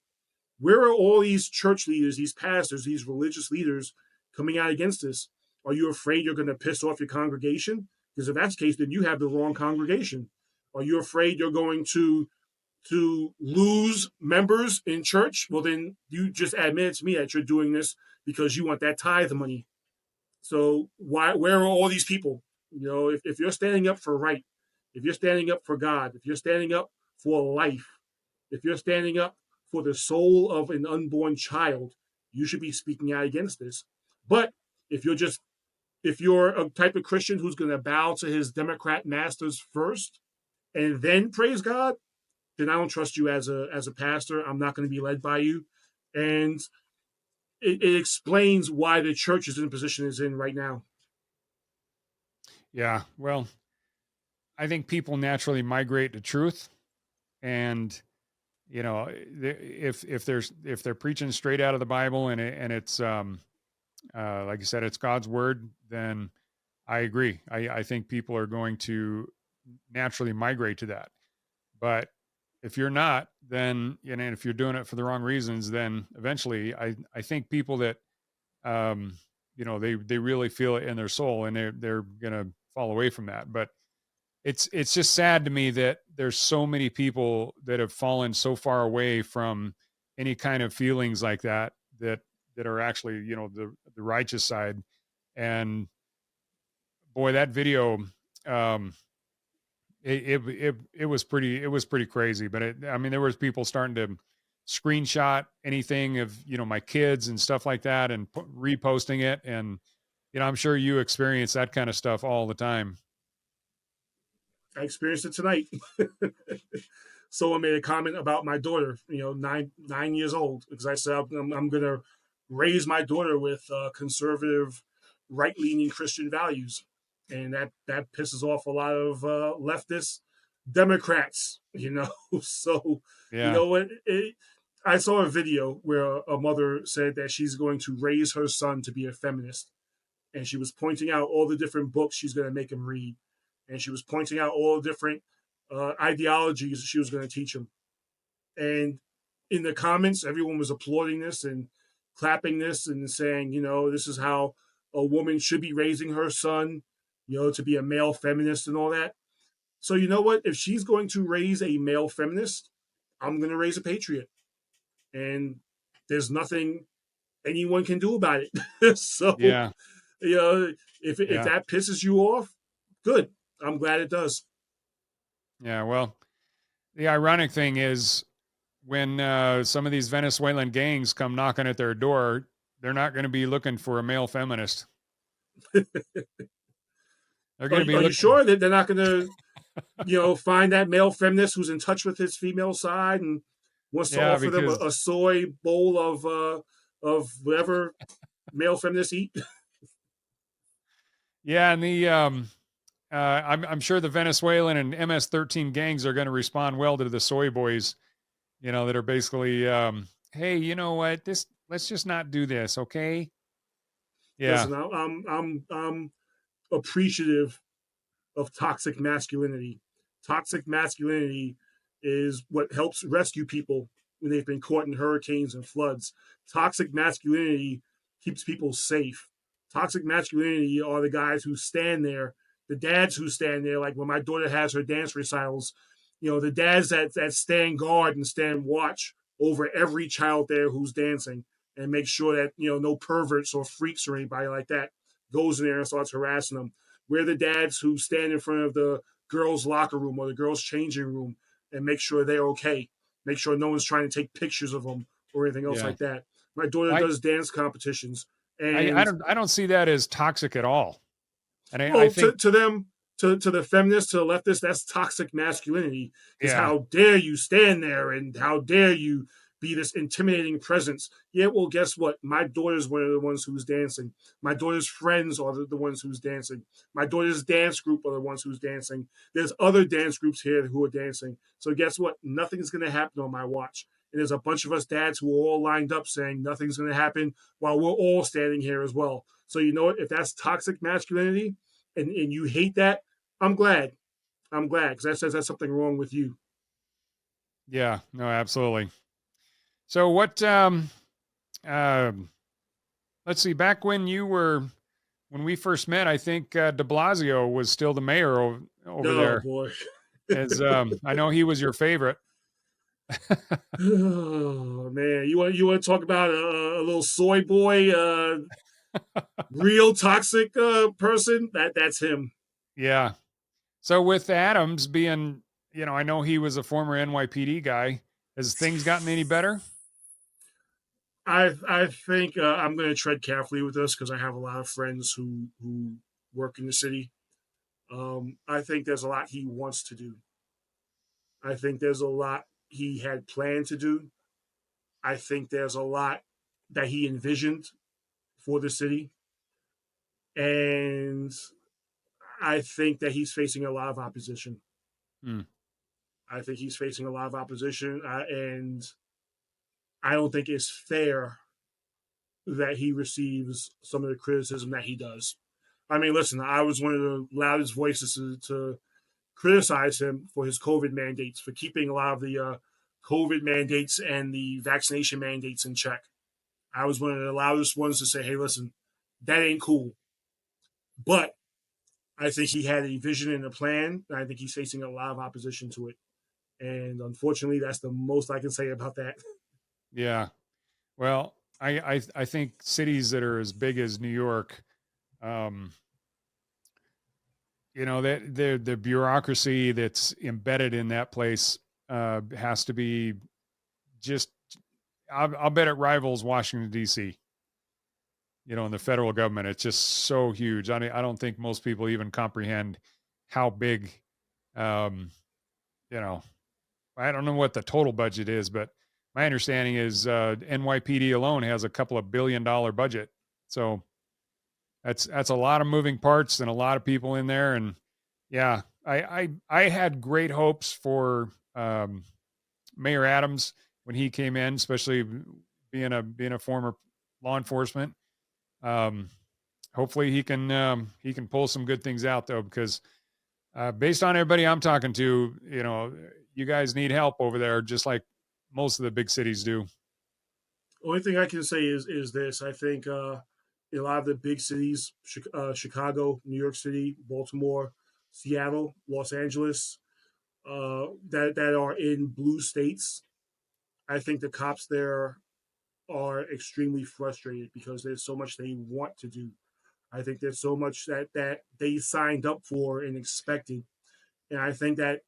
Where are all these church leaders, these pastors, these religious leaders coming out against this? Are you afraid you're going to piss off your congregation? Because if that's the case, then you have the wrong congregation. Are you afraid you're going to lose members in church? Well, then you just admit to me that you're doing this because you want that tithe money. So where are all these people? If you're standing up for right, if you're standing up for God, if you're standing up for life, if you're standing up for the soul of an unborn child, you should be speaking out against this. But if you're a type of Christian who's going to bow to his Democrat masters first and then praise God, then I don't trust you as a pastor. I'm not going to be led by you. And it explains why the church is in the position it's in right now. Yeah. Well, I think people naturally migrate to truth, and if they're preaching straight out of the Bible and it's like you said, it's God's word, then I agree. I think people are going to naturally migrate to that. But if you're not, then if you're doing it for the wrong reasons, then eventually I think people that they really feel it in their soul, and they're gonna fall away from that. But it's just sad to me that there's so many people that have fallen so far away from any kind of feelings like that are actually the righteous side. And boy, that video, it was pretty crazy. But there was people starting to screenshot anything of my kids and stuff like that and reposting it, and I'm sure you experience that kind of stuff all the time. I experienced it tonight. Someone made a comment about my daughter, 9 years old, because I said I'm going to raise my daughter with conservative, right-leaning Christian values, and that pisses off a lot of leftist Democrats. So Yeah. You know what? I saw a video where a mother said that she's going to raise her son to be a feminist, and she was pointing out all the different books she's going to make him read. And she was pointing out all the different ideologies she was going to teach him. And in the comments, everyone was applauding this and clapping this and saying, this is how a woman should be raising her son, to be a male feminist and all that. So you know what? If she's going to raise a male feminist, I'm going to raise a patriot. And there's nothing anyone can do about it. So, Yeah. if that pisses you off, good. I'm glad it does. Yeah, well, the ironic thing is when some of these Venezuelan gangs come knocking at their door, they're not going to be looking for a male feminist. They're going to be. Are you sure that they're not going to, find that male feminist who's in touch with his female side and wants to offer them a soy bowl of whatever male feminists eat? Yeah, and I'm sure the Venezuelan and MS-13 gangs are going to respond well to the soy boys, that are basically, hey, you know what? Let's just not do this, okay? Yeah. Listen, I'm appreciative of toxic masculinity. Toxic masculinity is what helps rescue people when they've been caught in hurricanes and floods. Toxic masculinity keeps people safe. Toxic masculinity are the guys who stand there, the dads who stand there, like when my daughter has her dance recitals, the dads that stand guard and stand watch over every child there who's dancing and make sure that, no perverts or freaks or anybody like that goes in there and starts harassing them. We're the dads who stand in front of the girls' locker room or the girls' changing room and make sure they're okay. Make sure no one's trying to take pictures of them or anything else like that. My daughter does dance competitions, and I don't see that as toxic at all. And I think to them, to the feminists, to the leftists, that's toxic masculinity. Is how dare you stand there and how dare you be this intimidating presence. Yeah, well, guess what? My daughter's one of the ones who's dancing. My daughter's friends are the ones who's dancing. My daughter's dance group are the ones who's dancing. There's other dance groups here who are dancing. So guess what? Nothing's going to happen on my watch. And there's a bunch of us dads who are all lined up saying nothing's going to happen while we're all standing here as well. So you know what? If that's toxic masculinity and you hate that, I'm glad. I'm glad because that says that's something wrong with you. Yeah, no, absolutely. So what let's see, back when when we first met, I think De Blasio was still the mayor over Oh there. boy. As I know he was your favorite. Oh man, you want to talk about a little soy boy, real toxic person? That's him. Yeah. So with Adams being, I know he was a former NYPD guy. Has things gotten any better? I think I'm going to tread carefully with this because I have a lot of friends who work in the city. I think there's a lot he wants to do. I think there's a lot he had planned to do. I think there's a lot that he envisioned for the city, and I think that he's facing a lot of opposition. Hmm. I think he's facing a lot of opposition, and I don't think it's fair that he receives some of the criticism that he does. I mean, listen, I was one of the loudest voices to criticize him for his COVID mandates, for keeping a lot of the COVID mandates and the vaccination mandates in check. I was one of the loudest ones to say, hey, listen, that ain't cool. But I think he had a vision and a plan, and I think he's facing a lot of opposition to it. And unfortunately, that's the most I can say about that. Yeah. Well, I think cities that are as big as New York, um, that the bureaucracy that's embedded in that place has to be just. I'll bet it rivals Washington D.C. In the federal government. It's just so huge. I don't think most people even comprehend how big. Um, you know, I don't know what the total budget is, but my understanding is NYPD alone has a couple of $1 billion budget. So that's a lot of moving parts and a lot of people in there. And yeah, I had great hopes for Mayor Adams when he came in, especially being a former law enforcement. Um, Hopefully he can pull some good things out though, because based on everybody I'm talking to, you guys need help over there, just like most of the big cities do. Only thing I can say is this: I think a lot of the big cities, Chicago, New York City, Baltimore, Seattle, Los Angeles, that are in blue states, I think the cops there are extremely frustrated because there's so much they want to do. I think there's so much that they signed up for and expected, and I think that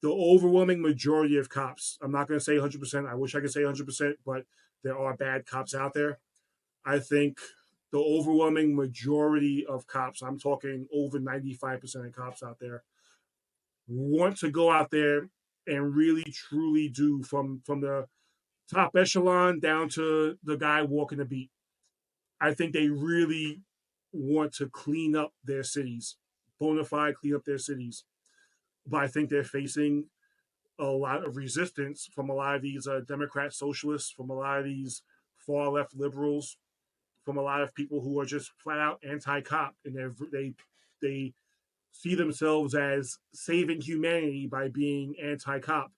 the overwhelming majority of cops, I'm not going to say 100%. I wish I could say 100%, but there are bad cops out there. I think the overwhelming majority of cops, I'm talking over 95% of cops out there, want to go out there and really truly do from the top echelon down to the guy walking the beat. I think they really want to clean up their cities, bona fide clean up their cities. But I think they're facing a lot of resistance from a lot of these Democrat socialists, from a lot of these far left liberals, from a lot of people who are just flat out anti-cop, and they see themselves as saving humanity by being anti-cop.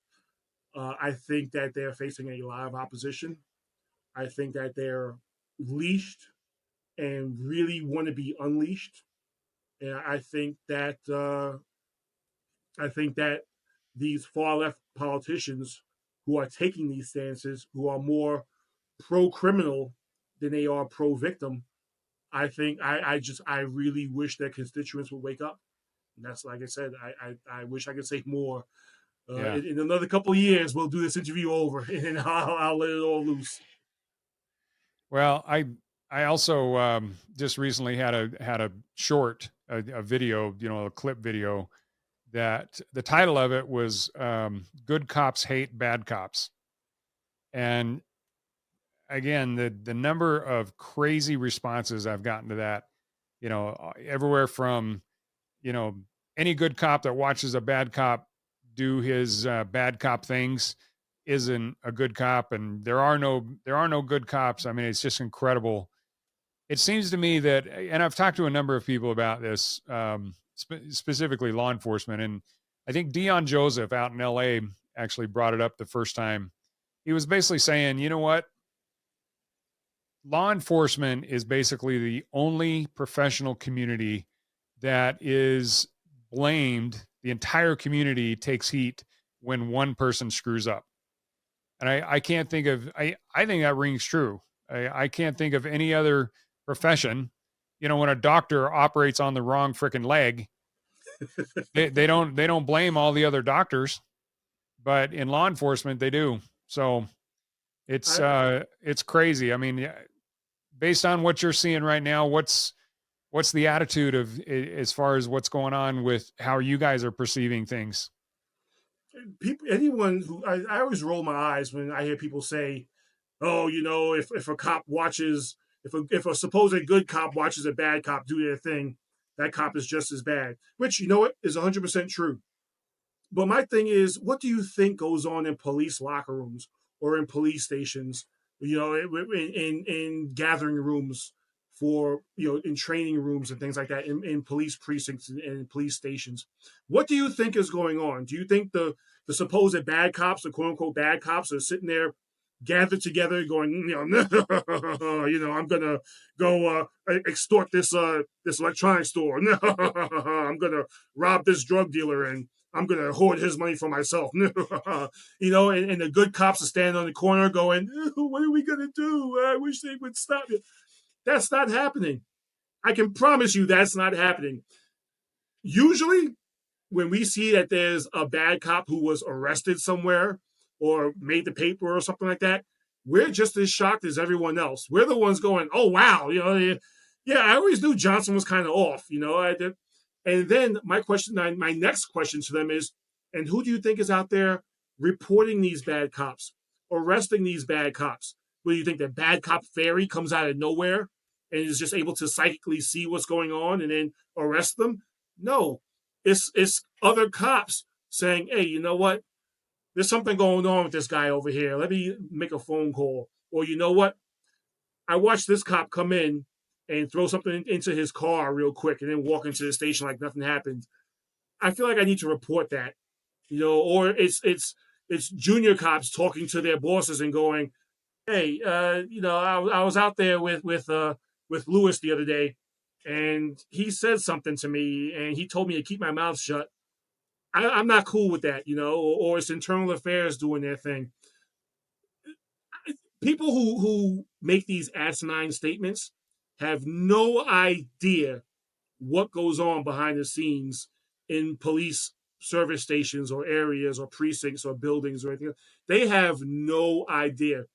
I think that they're facing a lot of opposition. I think that they're leashed and really want to be unleashed. And I think that these far left politicians who are taking these stances, who are more pro criminal than they are pro victim, I really wish their constituents would wake up. And that's like I said, I wish I could say more. Yeah. In another couple of years, we'll do this interview over, and I'll let it all loose. Well, I also just recently had a short, a video, a clip video that the title of it was "Good Cops Hate Bad Cops," and again, the number of crazy responses I've gotten to that, everywhere from, you know, any good cop that watches a bad cop do his bad cop things isn't a good cop, and there are no good cops. I mean, it's just incredible. It seems to me that, and I've talked to a number of people about this, specifically law enforcement, and I think Dion Joseph out in L.A. actually brought it up the first time. He was basically saying, you know what, law enforcement is basically the only professional community that is blamed. The entire community takes heat when one person screws up. And I can't think of, I think that rings true. I can't think of any other profession. You know, when a doctor operates on the wrong freaking leg, they don't blame all the other doctors, but in law enforcement they do. So it's crazy. I mean, based on what you're seeing right now, what's the attitude of as far as what's going on with how you guys are perceiving things? People, anyone who I always roll my eyes when I hear people say, "Oh, you know, if a cop watches, if a supposed good cop watches a bad cop do their thing, that cop is just as bad." Which, you know what, is 100% true. But my thing is, what do you think goes on in police locker rooms or in police stations? You know, in gathering rooms for, you know, in training rooms and things like that, in police precincts and police stations. What do you think is going on? Do you think the supposed bad cops, the quote unquote bad cops, are sitting there gathered together going, you know, you know, I'm gonna go extort this electronic store. I'm gonna rob this drug dealer and I'm gonna hoard his money for myself. You know, and the good cops are standing on the corner going, what are we gonna do? I wish they would stop it. That's not happening. I can promise you that's not happening. Usually, when we see that there's a bad cop who was arrested somewhere or made the paper or something like that, we're just as shocked as everyone else. We're the ones going, "Oh wow, you know, yeah, I always knew Johnson was kind of off," you know. And then my next question to them is, and who do you think is out there reporting these bad cops, arresting these bad cops? Will you think that bad cop fairy comes out of nowhere and is just able to psychically see what's going on and then arrest them? No, it's other cops saying, "Hey, you know what? There's something going on with this guy over here. Let me make a phone call." Or, you know what? I watched this cop come in and throw something into his car real quick and then walk into the station like nothing happened. I feel like I need to report that, you know. Or it's junior cops talking to their bosses and going, "Hey, you know, I was out there with Lewis the other day, and he said something to me, and he told me to keep my mouth shut. I'm not cool with that, you know." Or it's internal affairs doing their thing. People who make these asinine statements have no idea what goes on behind the scenes in police service stations or areas or precincts or buildings or anything. They have no idea.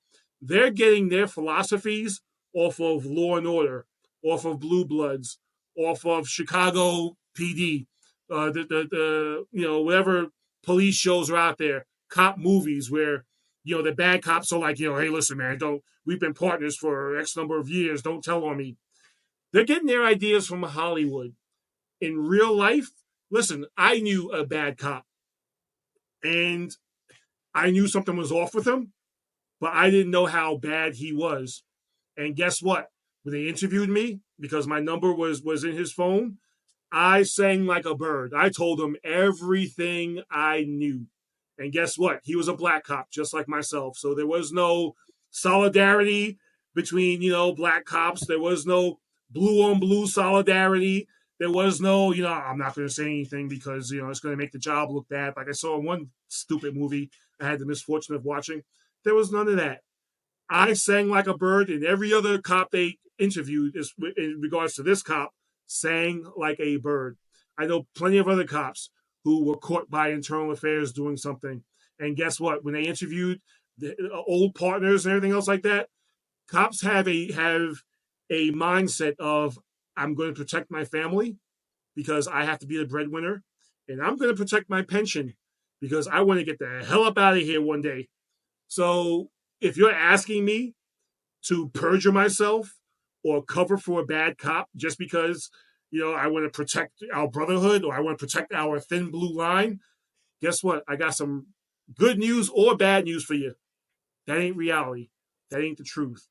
They're getting their philosophies off of Law and Order, off of Blue Bloods, off of Chicago PD, the you know, whatever police shows are out there, cop movies where, you know, the bad cops are like, you know, "Hey, listen, man, don't, we've been partners for X number of years, don't tell on me." They're getting their ideas from Hollywood. In real life, listen, I knew a bad cop and I knew something was off with him, but I didn't know how bad he was. And guess what? When they interviewed me, because my number was in his phone, I sang like a bird. I told him everything I knew. And guess what? He was a black cop, just like myself. So there was no solidarity between, you know, black cops. There was no blue on blue solidarity. There was no, you know, I'm not going to say anything because, you know, it's going to make the job look bad. Like I saw in one stupid movie I had the misfortune of watching. There was none of that. I sang like a bird, and every other cop they interviewed, is in regards to this cop, sang like a bird. I know plenty of other cops who were caught by internal affairs doing something, and guess what? When they interviewed the old partners and everything else like that, cops have a mindset of, "I'm going to protect my family because I have to be the breadwinner, and I'm going to protect my pension because I want to get the hell up out of here one day." So if you're asking me to perjure myself or cover for a bad cop just because, you know, I want to protect our brotherhood or I want to protect our thin blue line, guess what? I got some good news or bad news for you. That ain't reality. That ain't the truth.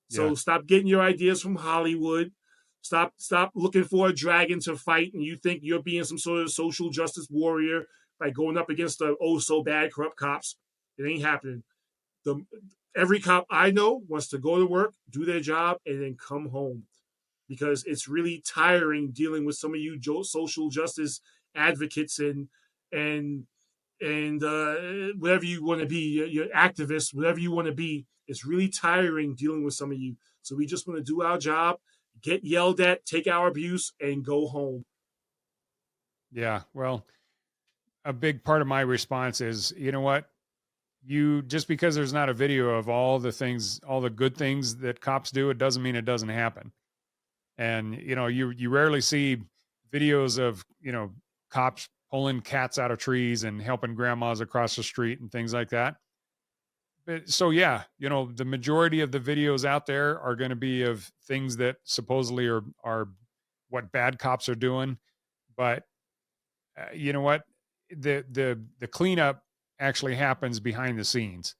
So Yeah. stop getting your ideas from Hollywood. Stop looking for a dragon to fight and you think you're being some sort of social justice warrior by going up against the oh so bad corrupt cops. It ain't happening. The every cop I know wants to go to work, do their job, and then come home, because it's really tiring dealing with some of you social justice advocates and whatever you want to be, your activists, whatever you want to be. It's really tiring dealing with some of you. So we just want to do our job, get yelled at, take our abuse, and go home. Yeah. Well, a big part of my response is, you know what? You just because there's not a video of all the things, all the good things that cops do, it doesn't mean it doesn't happen. And you rarely see videos of cops pulling cats out of trees and helping grandmas across the street and things like that. But so yeah, the majority of the videos out there are going to be of things that supposedly are what bad cops are doing. But you know what, the cleanup actually happens behind the scenes,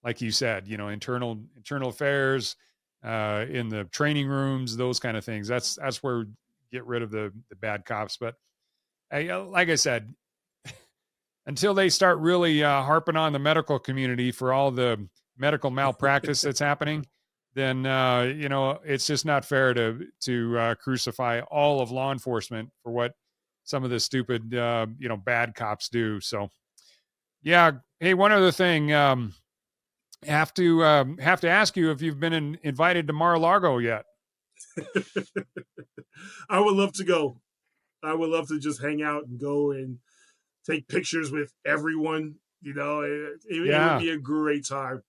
like you said, internal affairs, in the training rooms, those kind of things. That's where we get rid of the bad cops. But like I said, until they start really harping on the medical community for all the medical malpractice that's happening, then it's just not fair to crucify all of law enforcement for what some of the stupid bad cops do. So yeah. Hey, one other thing, have to ask you if you've been invited to Mar-a-Lago yet. I would love to go. I would love to just hang out and go and take pictures with everyone. It would be a great time.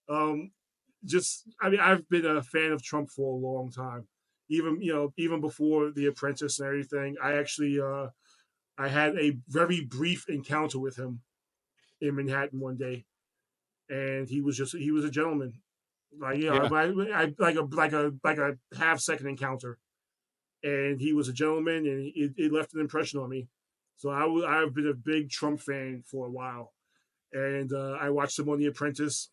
I've been a fan of Trump for a long time. Even before The Apprentice and everything. I actually, I had a very brief encounter with him in Manhattan one day, and he was a gentleman. Yeah. Like a half-second encounter, and he was a gentleman, and it left an impression on me. So I've been a big Trump fan for a while, and I watched him on The Apprentice.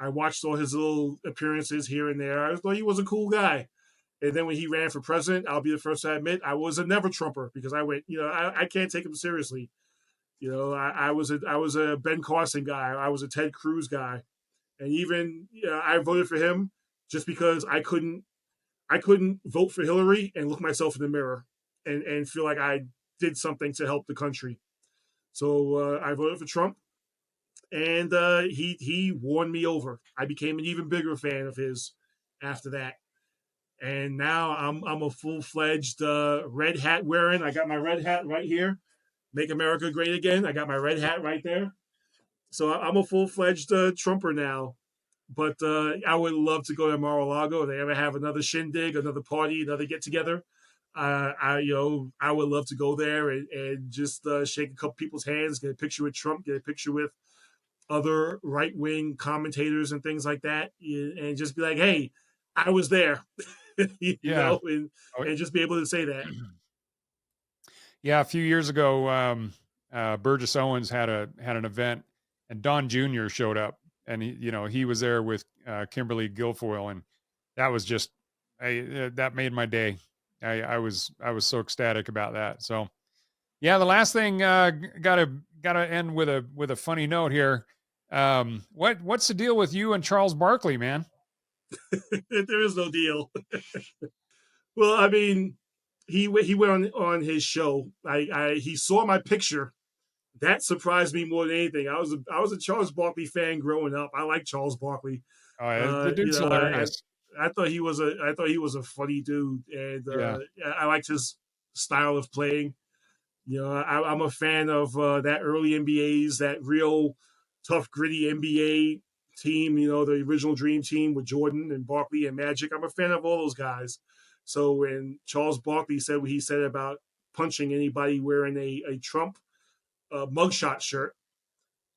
I watched all his little appearances here and there. I thought he was a cool guy. And then when he ran for president, I'll be the first to admit I was a never Trumper, because I went, I can't take him seriously. I was a Ben Carson guy. I was a Ted Cruz guy, and even I voted for him just because I couldn't vote for Hillary and look myself in the mirror and feel like I did something to help the country. So I voted for Trump, and he won me over. I became an even bigger fan of his after that. And now I'm a full-fledged red hat wearing. I got my red hat right here. Make America Great Again. I got my red hat right there. So I'm a full-fledged Trumper now. But I would love to go to Mar-a-Lago. If they ever have another shindig, another party, another get-together, I would love to go there and just shake a couple people's hands, get a picture with Trump, get a picture with other right-wing commentators and things like that, and just be like, hey, I was there. And just be able to say that. Yeah, a few years ago, Burgess Owens had an event, and Don Jr. showed up, and he was there with Kimberly Guilfoyle, and that was just that made my day. I was so ecstatic about that. So yeah, the last thing gotta end with a funny note here. What's the deal with you and Charles Barkley, man? There is no deal. Well, I mean, he went on his show. He saw my picture. That surprised me more than anything. I was a Charles Barkley fan growing up. I like Charles Barkley. The dude's hilarious. I thought he was a funny dude, and I liked his style of playing. I'm a fan of that early NBA's, that real tough, gritty NBA team. The original Dream Team with Jordan and Barkley and Magic. I'm a fan of all those guys. So when Charles Barkley said what he said about punching anybody wearing a Trump mugshot shirt,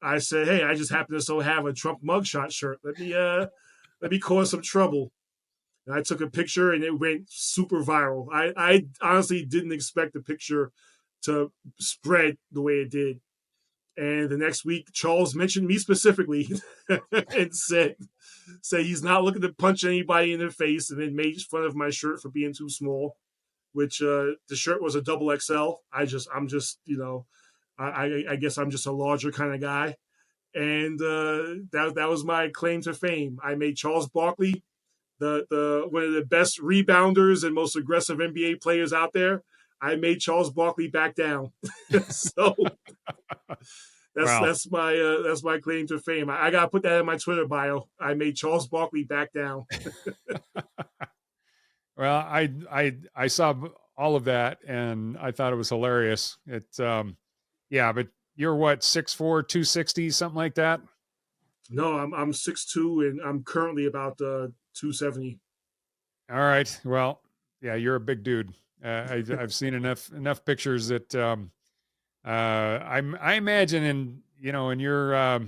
I said, hey, I just happen to so have a Trump mugshot shirt. Let me cause some trouble. And I took a picture, and it went super viral. I honestly didn't expect the picture to spread the way it did. And the next week, Charles mentioned me specifically and said he's not looking to punch anybody in the face, and then made fun of my shirt for being too small, which the shirt was a double XL. I guess I'm just a larger kind of guy. and that was my claim to fame. I made Charles Barkley the one of the best rebounders and most aggressive NBA players out there. I made Charles Barkley back down. So Wow. that's my claim to fame. I gotta put that in my Twitter bio. I made Charles Barkley back down. Well, I saw all of that and I thought it was hilarious. Yeah, but you're what, 6'4", 260, something like that? No, I'm 6'2", and I'm currently about 270. All right. Well, yeah, you're a big dude. I've seen enough pictures that I imagine in your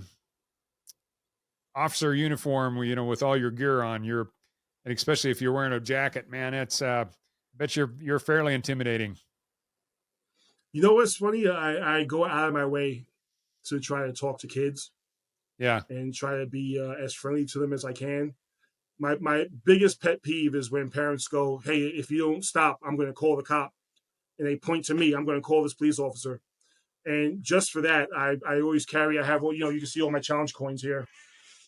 officer uniform, with all your gear on, and especially if you're wearing a jacket, man, it's I bet you're fairly intimidating. You know what's funny? I go out of my way to try to talk to kids. Yeah. And try to be as friendly to them as I can. My biggest pet peeve is when parents go, "Hey, if you don't stop, I'm going to call the cop," and they point to me. I'm going to call this police officer. And just for that, I always carry. I have, you can see all my challenge coins here.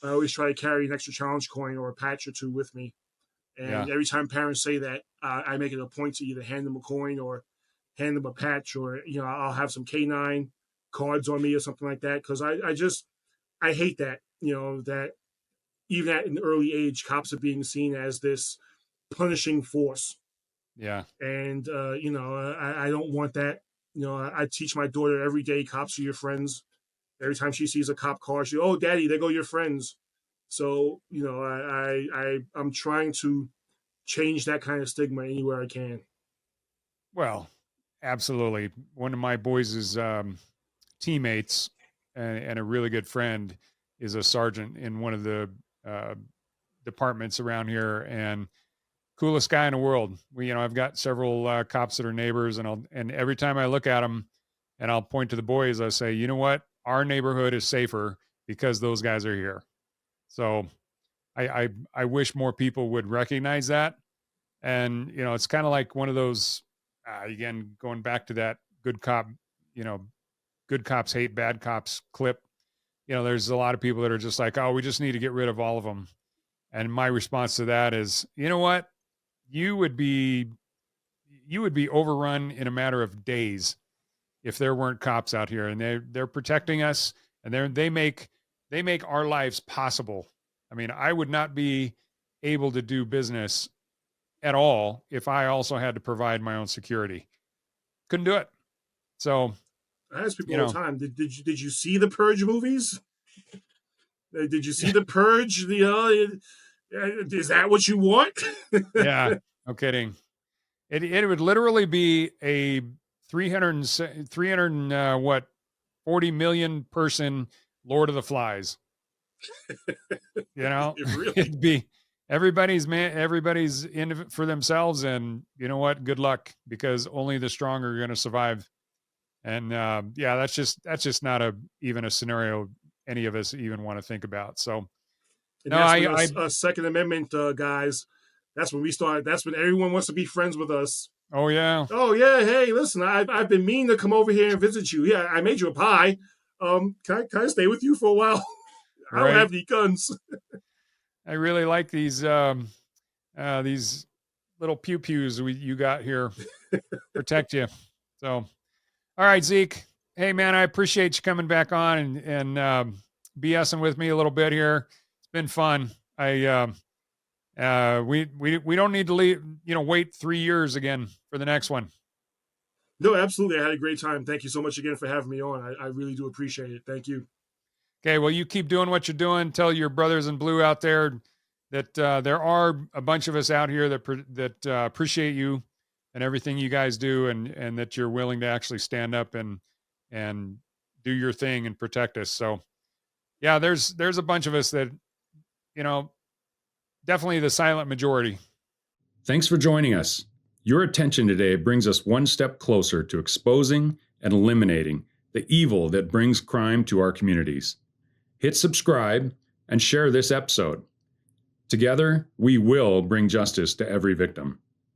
I always try to carry an extra challenge coin or a patch or two with me. And every time parents say that, I make it a point to either hand them a coin or hand them a patch, or I'll have some K9 cards on me or something like that, because I hate that, that even at an early age, cops are being seen as this punishing force. Yeah. And, I don't want that. I teach my daughter every day, cops are your friends. Every time she sees a cop car, she, "Oh, Daddy, there go your friends." So, I'm trying to change that kind of stigma anywhere I can. Well, absolutely. One of my boys' teammates and a really good friend is a sergeant in one of the departments around here, and coolest guy in the world. I've got several cops that are neighbors, and every time I look at them and I'll point to the boys, I say, you know what? Our neighborhood is safer because those guys are here. So I wish more people would recognize that. And, it's kind of like one of those, again, going back to that good cop, good cops hate bad cops clip. There's a lot of people that are just like, oh, we just need to get rid of all of them. And my response to that is, you know what? You would be overrun in a matter of days if there weren't cops out here, and they're protecting us, and they make our lives possible. I mean, I would not be able to do business at all if I also had to provide my own security. Couldn't do it. So I ask people all the time, did you see the Purge movies? Did you see the Purge? Is that what you want? Yeah, no kidding. It would literally be a 40 million person Lord of the Flies. Really? It'd be everybody's in it for themselves, and you know what? Good luck, because only the strong are going to survive. And that's just not even a scenario any of us even want to think about. So, and that's when Second Amendment guys. That's when we start. That's when everyone wants to be friends with us. Oh yeah. Hey, listen, I've been meaning to come over here and visit you. Yeah, I made you a pie. Can I stay with you for a while? I don't have any guns. I really like these little pew pews you got here. Protect you. So, all right, Zeke. Hey man, I appreciate you coming back on and BSing with me a little bit here. It's been fun. We don't need to wait 3 years again for the next one. No, absolutely. I had a great time. Thank you so much again for having me on. I really do appreciate it. Thank you. Okay, well, you keep doing what you're doing. Tell your brothers in blue out there that there are a bunch of us out here that appreciate you and everything you guys do, and that you're willing to actually stand up and do your thing and protect us. So, yeah, there's a bunch of us that, definitely the silent majority. Thanks for joining us. Your attention today brings us one step closer to exposing and eliminating the evil that brings crime to our communities. Hit subscribe and share this episode. Together, we will bring justice to every victim.